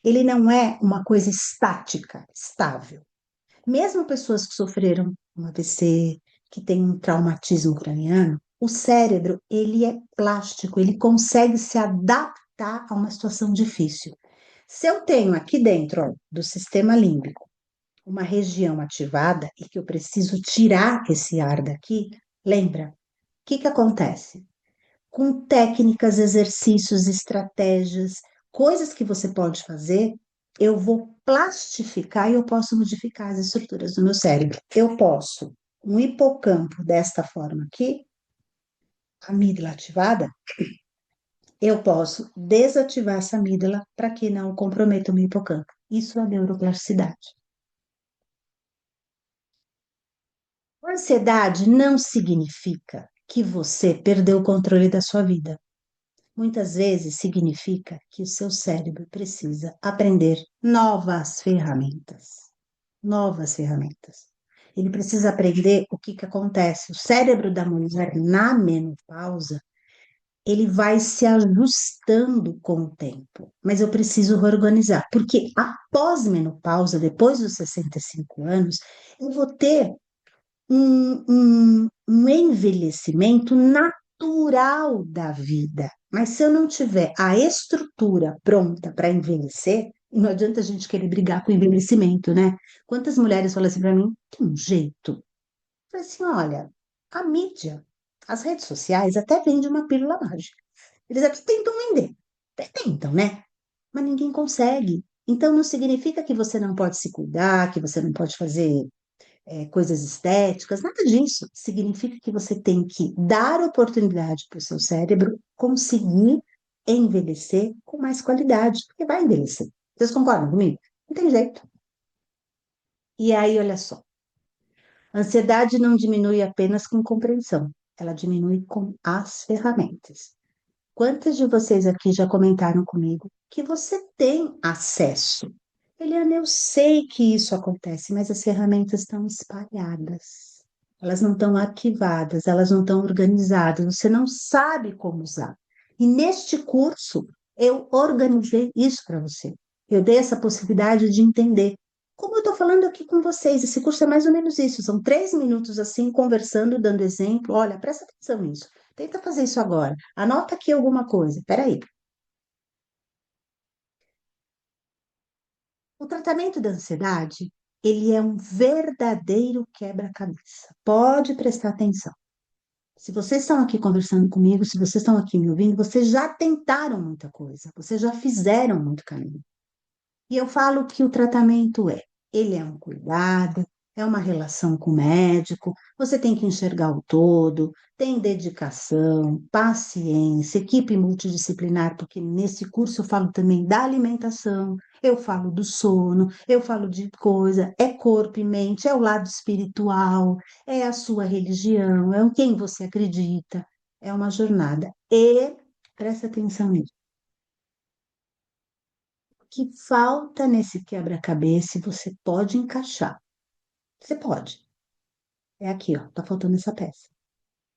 ele não é uma coisa estática, estável. Mesmo pessoas que sofreram um AVC, que têm um traumatismo craniano, o cérebro, ele é plástico, ele consegue se adaptar a uma situação difícil. Se eu tenho aqui dentro, ó, do sistema límbico, uma região ativada e que eu preciso tirar esse ar daqui, lembra? O que que acontece? Com técnicas, exercícios, estratégias, coisas que você pode fazer, eu vou plastificar e eu posso modificar as estruturas do meu cérebro. Eu posso, um hipocampo desta forma aqui, amígdala ativada, eu posso desativar essa amígdala para que não comprometa o meu hipocampo. Isso é neuroplasticidade. Ansiedade não significa que você perdeu o controle da sua vida. Muitas vezes significa que o seu cérebro precisa aprender novas ferramentas. Novas ferramentas. Ele precisa aprender o que que acontece. O cérebro da mulher na menopausa, ele vai se ajustando com o tempo, mas eu preciso reorganizar, porque após menopausa, depois dos 65 anos, eu vou ter um envelhecimento natural da vida. Mas se eu não tiver a estrutura pronta para envelhecer, não adianta a gente querer brigar com o envelhecimento, né? Quantas mulheres falam assim para mim, tem um jeito. Eu falei assim, olha, a mídia, as redes sociais até vendem uma pílula mágica. Eles até tentam vender, até tentam, né? Mas ninguém consegue. Então não significa que você não pode se cuidar, que você não pode fazer coisas estéticas, nada disso. Significa que você tem que dar oportunidade para o seu cérebro conseguir envelhecer com mais qualidade, porque vai envelhecer. Vocês concordam comigo? Não tem jeito. E aí, olha só, a ansiedade não diminui apenas com compreensão, ela diminui com as ferramentas. Quantas de vocês aqui já comentaram comigo que você tem acesso? Eliana, eu sei que isso acontece, mas as ferramentas estão espalhadas. Elas não estão arquivadas, elas não estão organizadas, você não sabe como usar. E neste curso, eu organizei isso para você. Eu dei essa possibilidade de entender. Como eu estou falando aqui com vocês, esse curso é mais ou menos isso. São 3 minutos assim, conversando, dando exemplo. Olha, presta atenção nisso. Tenta fazer isso agora. Anota aqui alguma coisa. Peraí. O tratamento da ansiedade, ele é um verdadeiro quebra-cabeça. Pode prestar atenção. Se vocês estão aqui conversando comigo, se vocês estão aqui me ouvindo, vocês já tentaram muita coisa, vocês já fizeram muito caminho. E eu falo que o tratamento ele é um cuidado, é uma relação com o médico, você tem que enxergar o todo, tem dedicação, paciência, equipe multidisciplinar, porque nesse curso eu falo também da alimentação, eu falo do sono, eu falo de coisa, é corpo e mente, é o lado espiritual, é a sua religião, é em quem você acredita, é uma jornada. E presta atenção nisso que falta nesse quebra-cabeça e você pode encaixar. Você pode. É aqui, ó, tá faltando essa peça.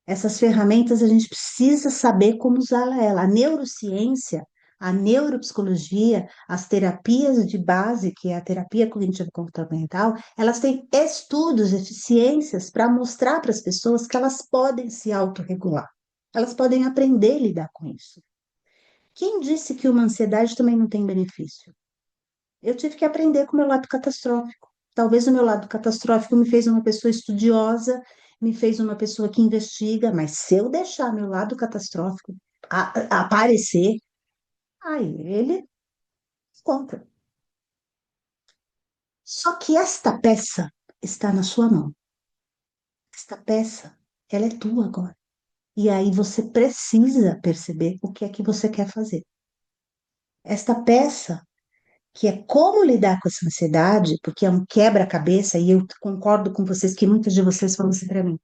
Essas ferramentas a gente precisa saber como usar ela. A neurociência, a neuropsicologia, as terapias de base, que é a terapia cognitivo comportamental, elas têm estudos, eficiências para mostrar para as pessoas que elas podem se autorregular. Elas podem aprender a lidar com isso. Quem disse que uma ansiedade também não tem benefício? Eu tive que aprender com o meu lado catastrófico. Talvez o meu lado catastrófico me fez uma pessoa estudiosa, me fez uma pessoa que investiga, mas se eu deixar meu lado catastrófico aparecer, aí ele conta. Só que esta peça está na sua mão. Esta peça, ela é tua agora. E aí você precisa perceber o que é que você quer fazer. Esta peça que é como lidar com essa ansiedade, porque é um quebra-cabeça, e eu concordo com vocês que muitas de vocês falam assim para mim,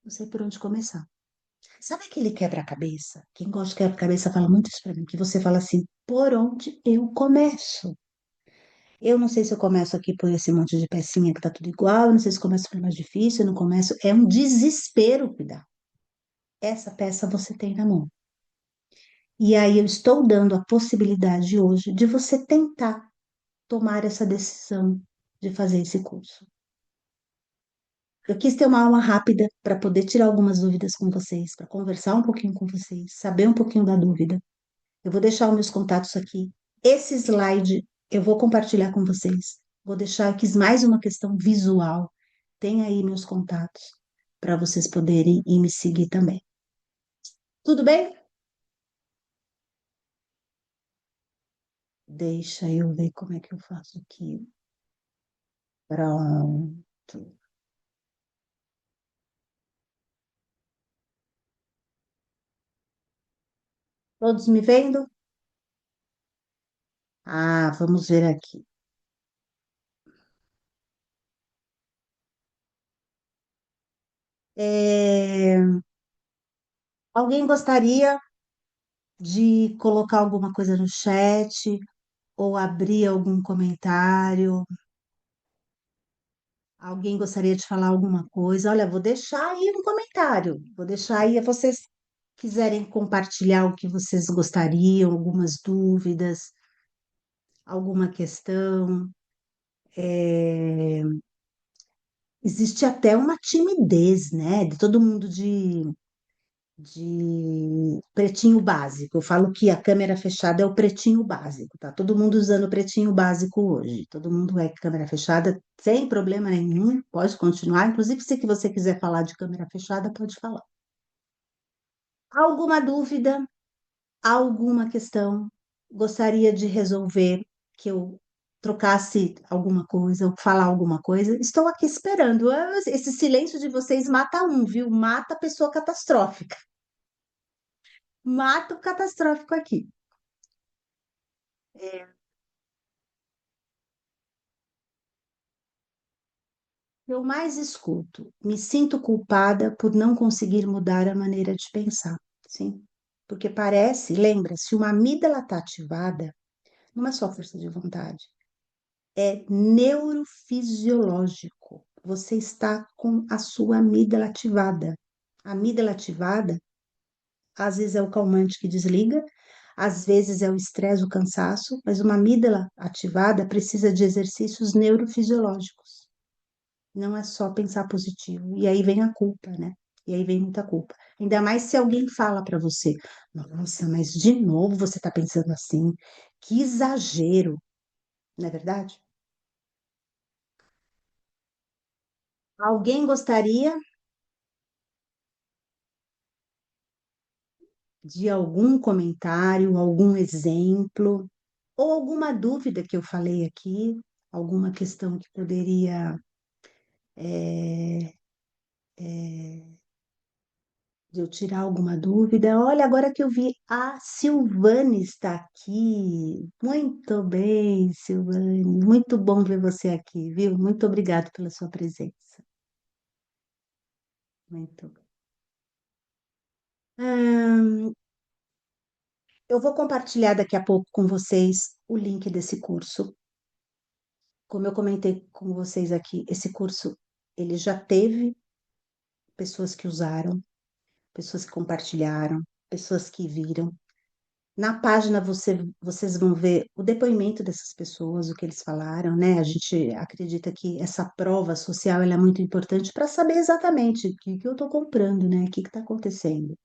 não sei por onde começar. Sabe aquele quebra-cabeça? Quem gosta de quebra-cabeça fala muito isso para mim, que você fala assim, por onde eu começo? Eu não sei se eu começo aqui por esse monte de pecinha que tá tudo igual, eu não sei se começo por mais difícil, eu não começo, é um desespero cuidar. Essa peça você tem na mão. E aí eu estou dando a possibilidade hoje de você tentar tomar essa decisão de fazer esse curso. Eu quis ter uma aula rápida para poder tirar algumas dúvidas com vocês, para conversar um pouquinho com vocês, saber um pouquinho da dúvida. Eu vou deixar os meus contatos aqui. Esse slide eu vou compartilhar com vocês. Vou deixar aqui mais uma questão visual. Tem aí meus contatos para vocês poderem ir me seguir também. Tudo bem? Deixa eu ver como é que eu faço aqui. Pronto. Todos me vendo? Ah, vamos ver aqui. É, Alguém gostaria de colocar alguma coisa no chat ou abrir algum comentário? Alguém gostaria de falar alguma coisa? Olha, vou deixar aí um comentário. Vou deixar aí, se vocês quiserem compartilhar o que vocês gostariam, algumas dúvidas, alguma questão. É, Existe até uma timidez, né? De todo mundo de pretinho básico. Eu falo que a câmera fechada é o pretinho básico, tá? Todo mundo usando o pretinho básico hoje. Todo mundo é câmera fechada, sem problema nenhum, pode continuar. Inclusive, se que você quiser falar de câmera fechada, pode falar. Alguma dúvida? Alguma questão? Gostaria de resolver que eu trocasse alguma coisa, ou falar alguma coisa? Estou aqui esperando. Esse silêncio de vocês mata um, viu? Mata a pessoa catastrófica. Mata o catastrófico aqui. Eu mais escuto, me sinto culpada por não conseguir mudar a maneira de pensar, sim. Porque parece, lembra, se uma amígdala está ativada, não é só força de vontade, é neurofisiológico. Você está com a sua amígdala ativada. A amígdala ativada, às vezes é o calmante que desliga, às vezes é o estresse, o cansaço, mas uma amígdala ativada precisa de exercícios neurofisiológicos. Não é só pensar positivo. E aí vem a culpa, né? E aí vem muita culpa. Ainda mais se alguém fala para você: nossa, mas de novo você está pensando assim? Que exagero, não é verdade? Alguém gostaria de algum comentário, algum exemplo, ou alguma dúvida que eu falei aqui, alguma questão que poderia é, de eu tirar alguma dúvida. Olha, agora que eu vi, a Silvane está aqui. Muito bem, Silvane. Muito bom ver você aqui, viu? Muito obrigada pela sua presença. Muito bem. Eu vou compartilhar daqui a pouco com vocês o link desse curso. Como eu comentei com vocês aqui, esse curso ele já teve pessoas que usaram, pessoas que compartilharam, pessoas que viram. Na página vocês vão ver o depoimento dessas pessoas, o que eles falaram, né? A gente acredita que essa prova social ela é muito importante para saber exatamente o que eu estou comprando, né? O que está acontecendo.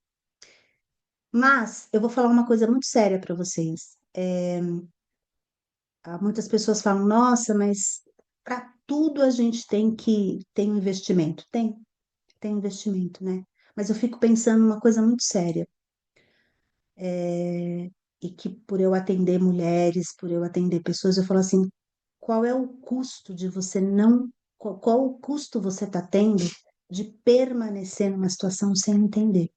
Mas eu vou falar uma coisa muito séria para vocês. Muitas pessoas falam, nossa, mas para tudo a gente tem que ter um investimento. Tem investimento, né? Mas eu fico pensando uma coisa muito séria. E que por eu atender mulheres, por eu atender pessoas, eu falo assim, qual é o custo de você não, qual o custo você está tendo de permanecer numa situação sem entender,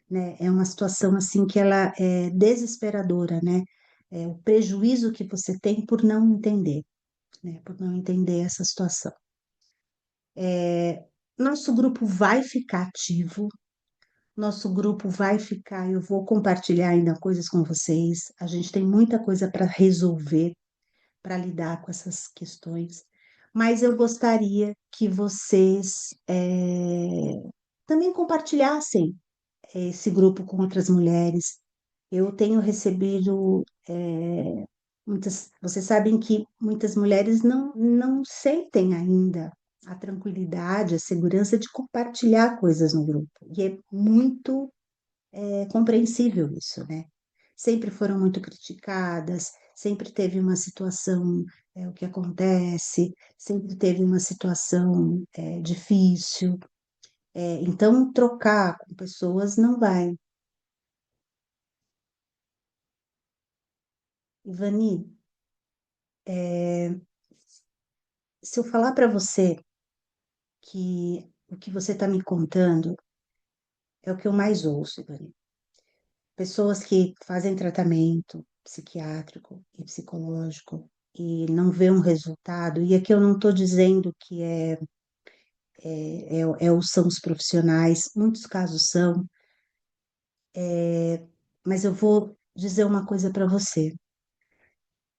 né? É uma situação assim que ela é desesperadora, né? É o prejuízo que você tem por não entender, né? Por não entender essa situação. Nosso grupo vai ficar ativo, nosso grupo vai ficar, eu vou compartilhar ainda coisas com vocês. A gente tem muita coisa para resolver, para lidar com essas questões, mas eu gostaria que vocês também compartilhassem esse grupo com outras mulheres, Eu tenho recebido muitas. Vocês sabem que muitas mulheres não sentem ainda a tranquilidade, a segurança de compartilhar coisas no grupo. E é muito compreensível isso, né? Sempre foram muito criticadas, sempre teve uma situação, o que acontece, sempre teve uma situação difícil. Então, trocar com pessoas não vai. Ivani, se eu falar para você que o que você está me contando é o que eu mais ouço, Ivani. Pessoas que fazem tratamento psiquiátrico e psicológico e não vê um resultado, e aqui eu não estou dizendo que são os profissionais, muitos casos são, mas eu vou dizer uma coisa para você.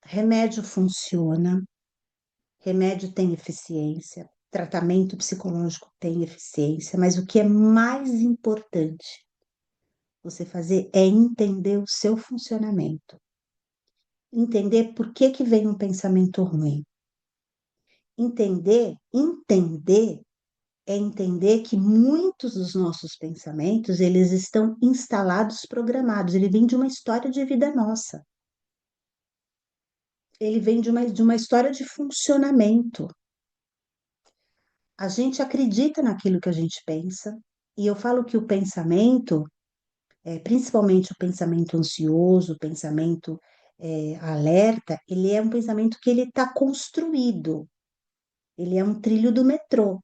Remédio funciona, remédio tem eficiência, tratamento psicológico tem eficiência, mas o que é mais importante você fazer é entender o seu funcionamento, entender por que que vem um pensamento ruim. Entender é entender que muitos dos nossos pensamentos, eles estão instalados, programados, ele vem de uma história de vida nossa. Ele vem de uma história de funcionamento. A gente acredita naquilo que a gente pensa, e eu falo que o pensamento, principalmente o pensamento ansioso, o pensamento alerta, ele é um pensamento que ele está construído, ele é um trilho do metrô.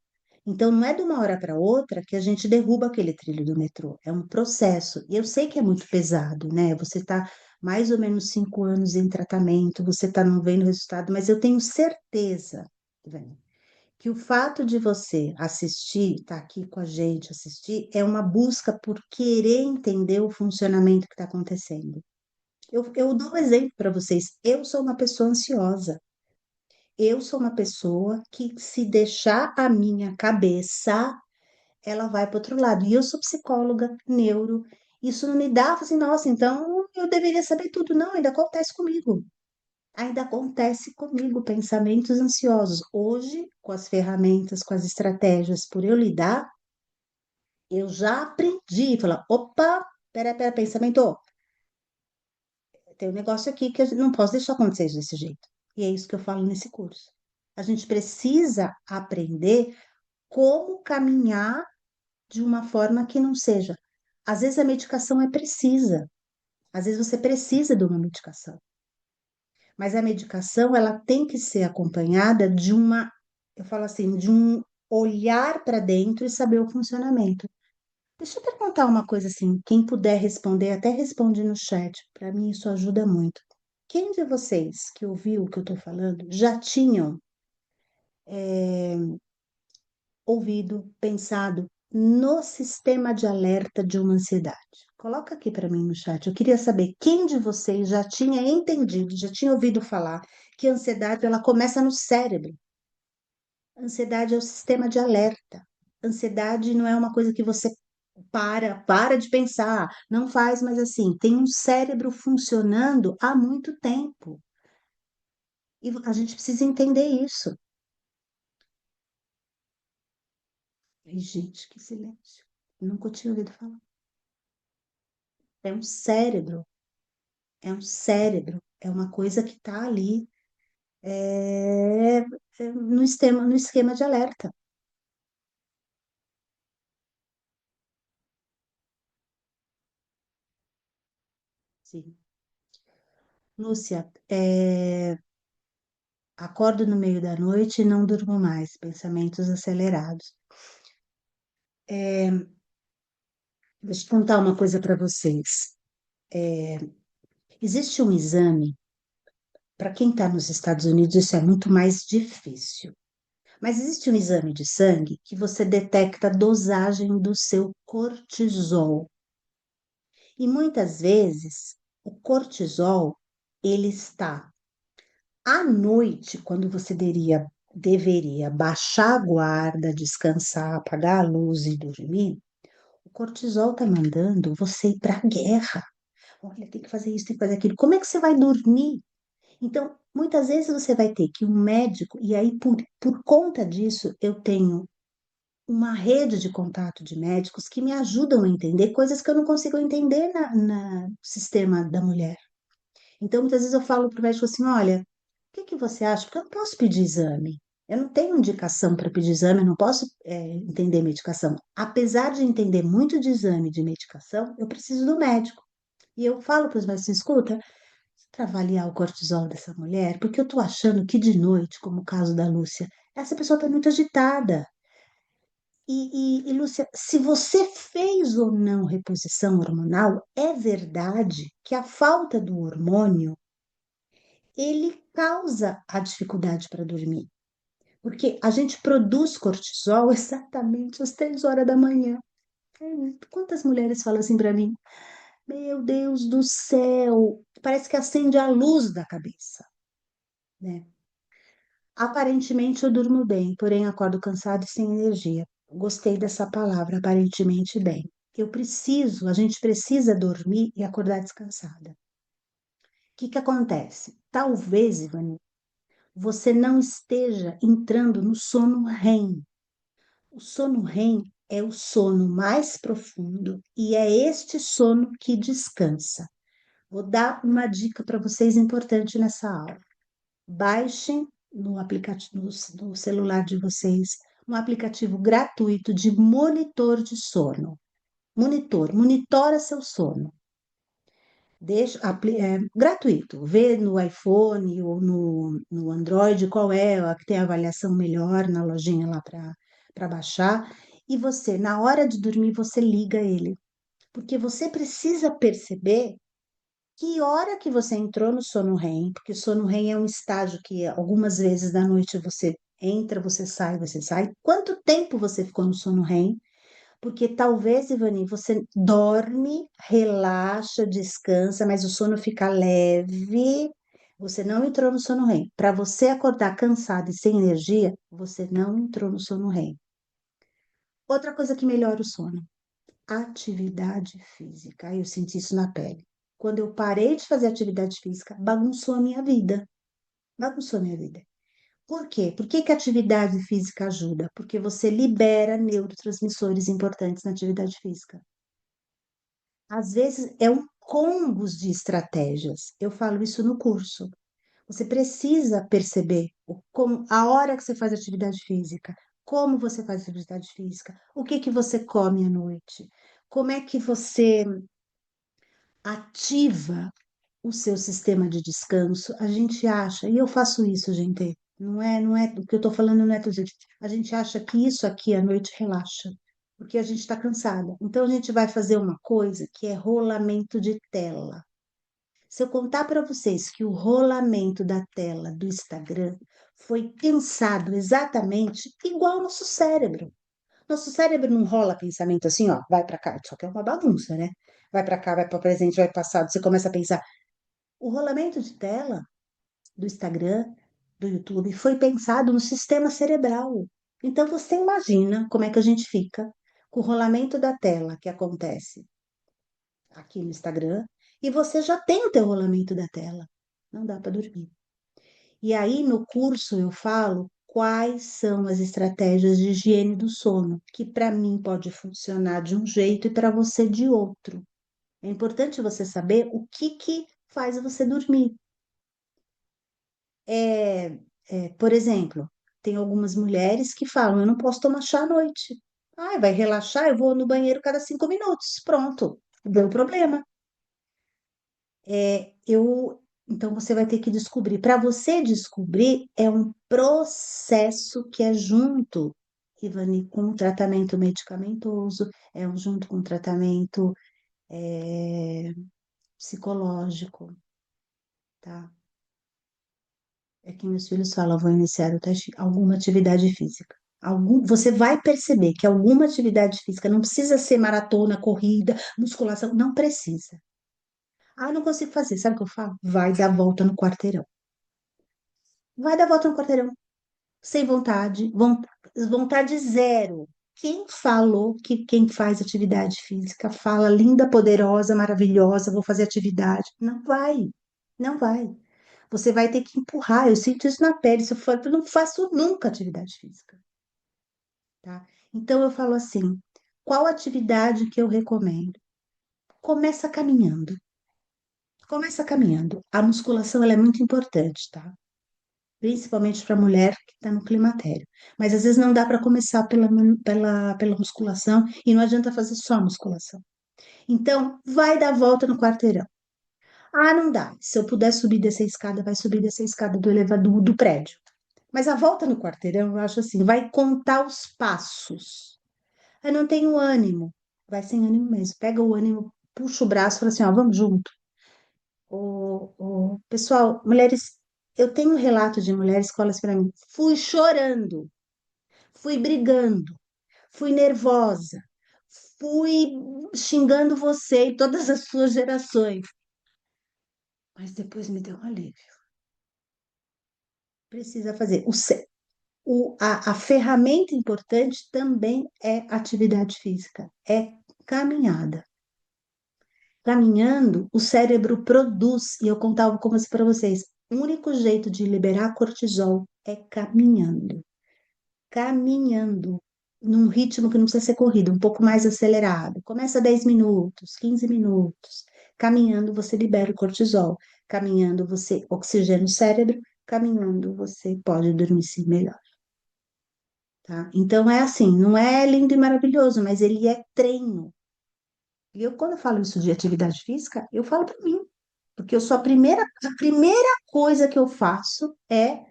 Então, não é de uma hora para outra que a gente derruba aquele trilho do metrô. É um processo. E eu sei que é muito pesado, né? Você está mais ou menos 5 anos em tratamento, você está não vendo resultado, mas eu tenho certeza, Ivani, que o fato de você assistir, estar aqui com a gente, assistir, é uma busca por querer entender o funcionamento que está acontecendo. Eu dou um exemplo para vocês. Eu sou uma pessoa ansiosa. Eu sou uma pessoa que, se deixar a minha cabeça, ela vai para outro lado. E eu sou psicóloga, neuro. Isso não me dá assim, nossa, então eu deveria saber tudo. Não, ainda acontece comigo. Ainda acontece comigo pensamentos ansiosos. Hoje, com as ferramentas, com as estratégias por eu lidar, eu já aprendi. Falar, opa, pera, pensamento. Tem um negócio aqui que eu não posso deixar acontecer desse jeito. E é isso que eu falo nesse curso. A gente precisa aprender como caminhar de uma forma que não seja. Às vezes a medicação é precisa, às vezes você precisa de uma medicação, mas a medicação ela tem que ser acompanhada de uma, eu falo assim, de um olhar para dentro e saber o funcionamento. Deixa eu perguntar uma coisa assim, quem puder responder, até responde no chat, para mim isso ajuda muito. Quem de vocês que ouviu o que eu estou falando já tinham ouvido, pensado no sistema de alerta de uma ansiedade? Coloca aqui para mim no chat. Eu queria saber quem de vocês já tinha entendido, já tinha ouvido falar que a ansiedade ela começa no cérebro. Ansiedade é o sistema de alerta. Ansiedade não é uma coisa que você para de pensar, não faz mais assim. Tem um cérebro funcionando há muito tempo. E a gente precisa entender isso. Ai, gente, que silêncio. Nunca tinha ouvido falar. É um cérebro, é uma coisa que está ali é, no esquema de alerta. Sim. Lúcia, acordo no meio da noite e não durmo mais, pensamentos acelerados. Deixa eu contar uma coisa para vocês. Existe um exame, para quem está nos Estados Unidos, isso é muito mais difícil. Mas existe um exame de sangue que você detecta a dosagem do seu cortisol. E muitas vezes o cortisol ele está à noite, quando você deveria baixar a guarda, descansar, apagar a luz e dormir, o cortisol está mandando você ir para a guerra. Olha, tem que fazer isso, tem que fazer aquilo. Como é que você vai dormir? Então, muitas vezes você vai ter que ir um médico, e aí, por conta disso, eu tenho uma rede de contato de médicos que me ajudam a entender coisas que eu não consigo entender no sistema da mulher. Então, muitas vezes eu falo para o médico assim: olha, o que que você acha? Porque eu não posso pedir exame. Eu não tenho indicação para pedir exame, eu não posso, entender medicação. Apesar de entender muito de exame e de medicação, eu preciso do médico. E eu falo para os médicos: escuta, para avaliar o cortisol dessa mulher, porque eu estou achando que de noite, como o caso da Lúcia, essa pessoa está muito agitada. E, Lúcia, se você fez ou não reposição hormonal, é verdade que a falta do hormônio ele causa a dificuldade para dormir, porque a gente produz cortisol exatamente às 3 horas da manhã. Quantas mulheres falam assim para mim? Meu Deus do céu, parece que acende a luz da cabeça, né? Aparentemente eu durmo bem, porém acordo cansada e sem energia. Gostei dessa palavra, aparentemente bem. A gente precisa dormir e acordar descansada. O que que acontece? Talvez, Ivani, você não esteja entrando no sono REM. O sono REM é o sono mais profundo e é este sono que descansa. Vou dar uma dica para vocês importante nessa aula. Baixem no aplicativo, no celular de vocês, um aplicativo gratuito de monitor de sono. Monitora seu sono. Gratuito. Vê no iPhone ou no Android qual é a que tem a avaliação melhor na lojinha lá para baixar. E você, na hora de dormir, você liga ele. Porque você precisa perceber que hora que você entrou no sono REM, porque o sono REM é um estágio que algumas vezes da noite você entra, você sai. Quanto tempo você ficou no sono REM? Porque talvez, Ivani, você dorme, relaxa, descansa, mas o sono fica leve. Você não entrou no sono REM. Para você acordar cansado e sem energia, você não entrou no sono REM. Outra coisa que melhora o sono, atividade física. Aí eu senti isso na pele. Quando eu parei de fazer atividade física, bagunçou a minha vida. Bagunçou a minha vida. Por quê? Por que que a atividade física ajuda? Porque você libera neurotransmissores importantes na atividade física. Às vezes é um combos de estratégias. Eu falo isso no curso. Você precisa perceber a hora que você faz atividade física, como você faz atividade física, o que que você come à noite, como é que você ativa o seu sistema de descanso. A gente acha, e eu faço isso, gente, não é, o que eu tô falando não é tudo, gente. A gente acha que isso aqui à noite relaxa, porque a gente está cansada. Então a gente vai fazer uma coisa que é rolamento de tela. Se eu contar para vocês que o rolamento da tela do Instagram foi pensado exatamente igual ao nosso cérebro. Nosso cérebro não rola pensamento assim, ó, vai para cá, só que é uma bagunça, né? Vai para cá, vai para presente, vai para passado, você começa a pensar. O rolamento de tela do Instagram, do YouTube, foi pensado no sistema cerebral. Então você imagina como é que a gente fica com o rolamento da tela que acontece aqui no Instagram e você já tem o teu rolamento da tela. Não dá para dormir. E aí no curso eu falo quais são as estratégias de higiene do sono, que para mim pode funcionar de um jeito e para você de outro. É importante você saber o que que faz você dormir. Por exemplo, tem algumas mulheres que falam: eu não posso tomar chá à noite. Ah, vai relaxar? Eu vou no banheiro cada 5 minutos. Pronto, deu problema. Então você vai ter que descobrir. Para você descobrir, é um processo que é junto, Ivani, com o tratamento medicamentoso, junto com o tratamento é, psicológico, tá? É que meus filhos falam, vou iniciar o teste, alguma atividade física. Você vai perceber que alguma atividade física não precisa ser maratona, corrida, musculação, não precisa. Ah, não consigo fazer, sabe o que eu falo? Vai dar volta no quarteirão. Vai dar volta no quarteirão. Sem vontade, vontade zero. Quem falou que quem faz atividade física fala linda, poderosa, maravilhosa, vou fazer atividade? Não vai, não vai. Você vai ter que empurrar. Eu sinto isso na pele. Se eu for, eu não faço nunca atividade física, tá? Então eu falo assim: qual atividade que eu recomendo? Começa caminhando. Começa caminhando. A musculação ela é muito importante, tá? Principalmente para a mulher que está no climatério. Mas às vezes não dá para começar pela musculação e não adianta fazer só musculação. Então, vai dar volta no quarteirão. Ah, não dá. Se eu puder subir dessa escada, vai subir dessa escada do elevador do prédio. Mas a volta no quarteirão, eu acho assim, vai contar os passos. Eu não tenho ânimo. Vai sem ânimo mesmo. Pega o ânimo, puxa o braço e fala assim, ó, vamos junto. Pessoal, mulheres, eu tenho relato de mulheres que falam assim para mim, fui chorando, fui brigando, fui nervosa, fui xingando você e todas as suas gerações, mas depois me deu um alívio. Precisa fazer. A ferramenta importante também é atividade física, é caminhada. Caminhando, o cérebro produz, e eu contava como assim para vocês, o único jeito de liberar cortisol é caminhando. Caminhando, num ritmo que não precisa ser corrido, um pouco mais acelerado. Começa 10 minutos, 15 minutos. Caminhando, você libera o cortisol. Caminhando, você oxigena o cérebro. Caminhando, você pode dormir sim melhor, tá? Então é assim, não é lindo e maravilhoso, mas ele é treino. E eu, quando eu falo isso de atividade física, eu falo para mim, porque eu sou a primeira coisa que eu faço é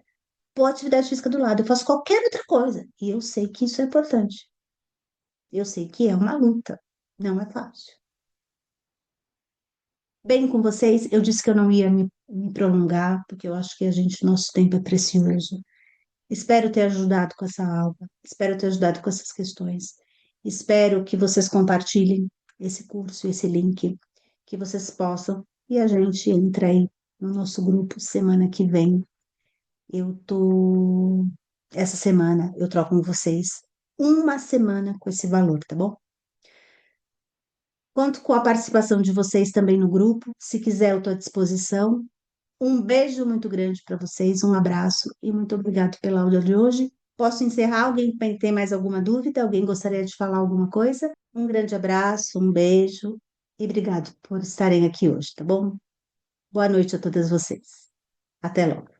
pôr a atividade física do lado. Eu faço qualquer outra coisa. E eu sei que isso é importante. Eu sei que é uma luta. Não é fácil. Bem com vocês, eu disse que eu não ia me prolongar, porque eu acho que nosso tempo é precioso. Espero ter ajudado com essa aula. Espero ter ajudado com essas questões. Espero que vocês compartilhem esse curso, esse link, que vocês possam. E a gente entra aí no nosso grupo semana que vem. Eu tô. Essa semana eu troco com vocês uma semana com esse valor, tá bom? Conto com a participação de vocês também no grupo. Se quiser, eu estou à disposição. Um beijo muito grande para vocês, um abraço e muito obrigado pela aula de hoje. Posso encerrar? Alguém tem mais alguma dúvida? Alguém gostaria de falar alguma coisa? Um grande abraço, um beijo e obrigado por estarem aqui hoje, tá bom? Boa noite a todas vocês. Até logo.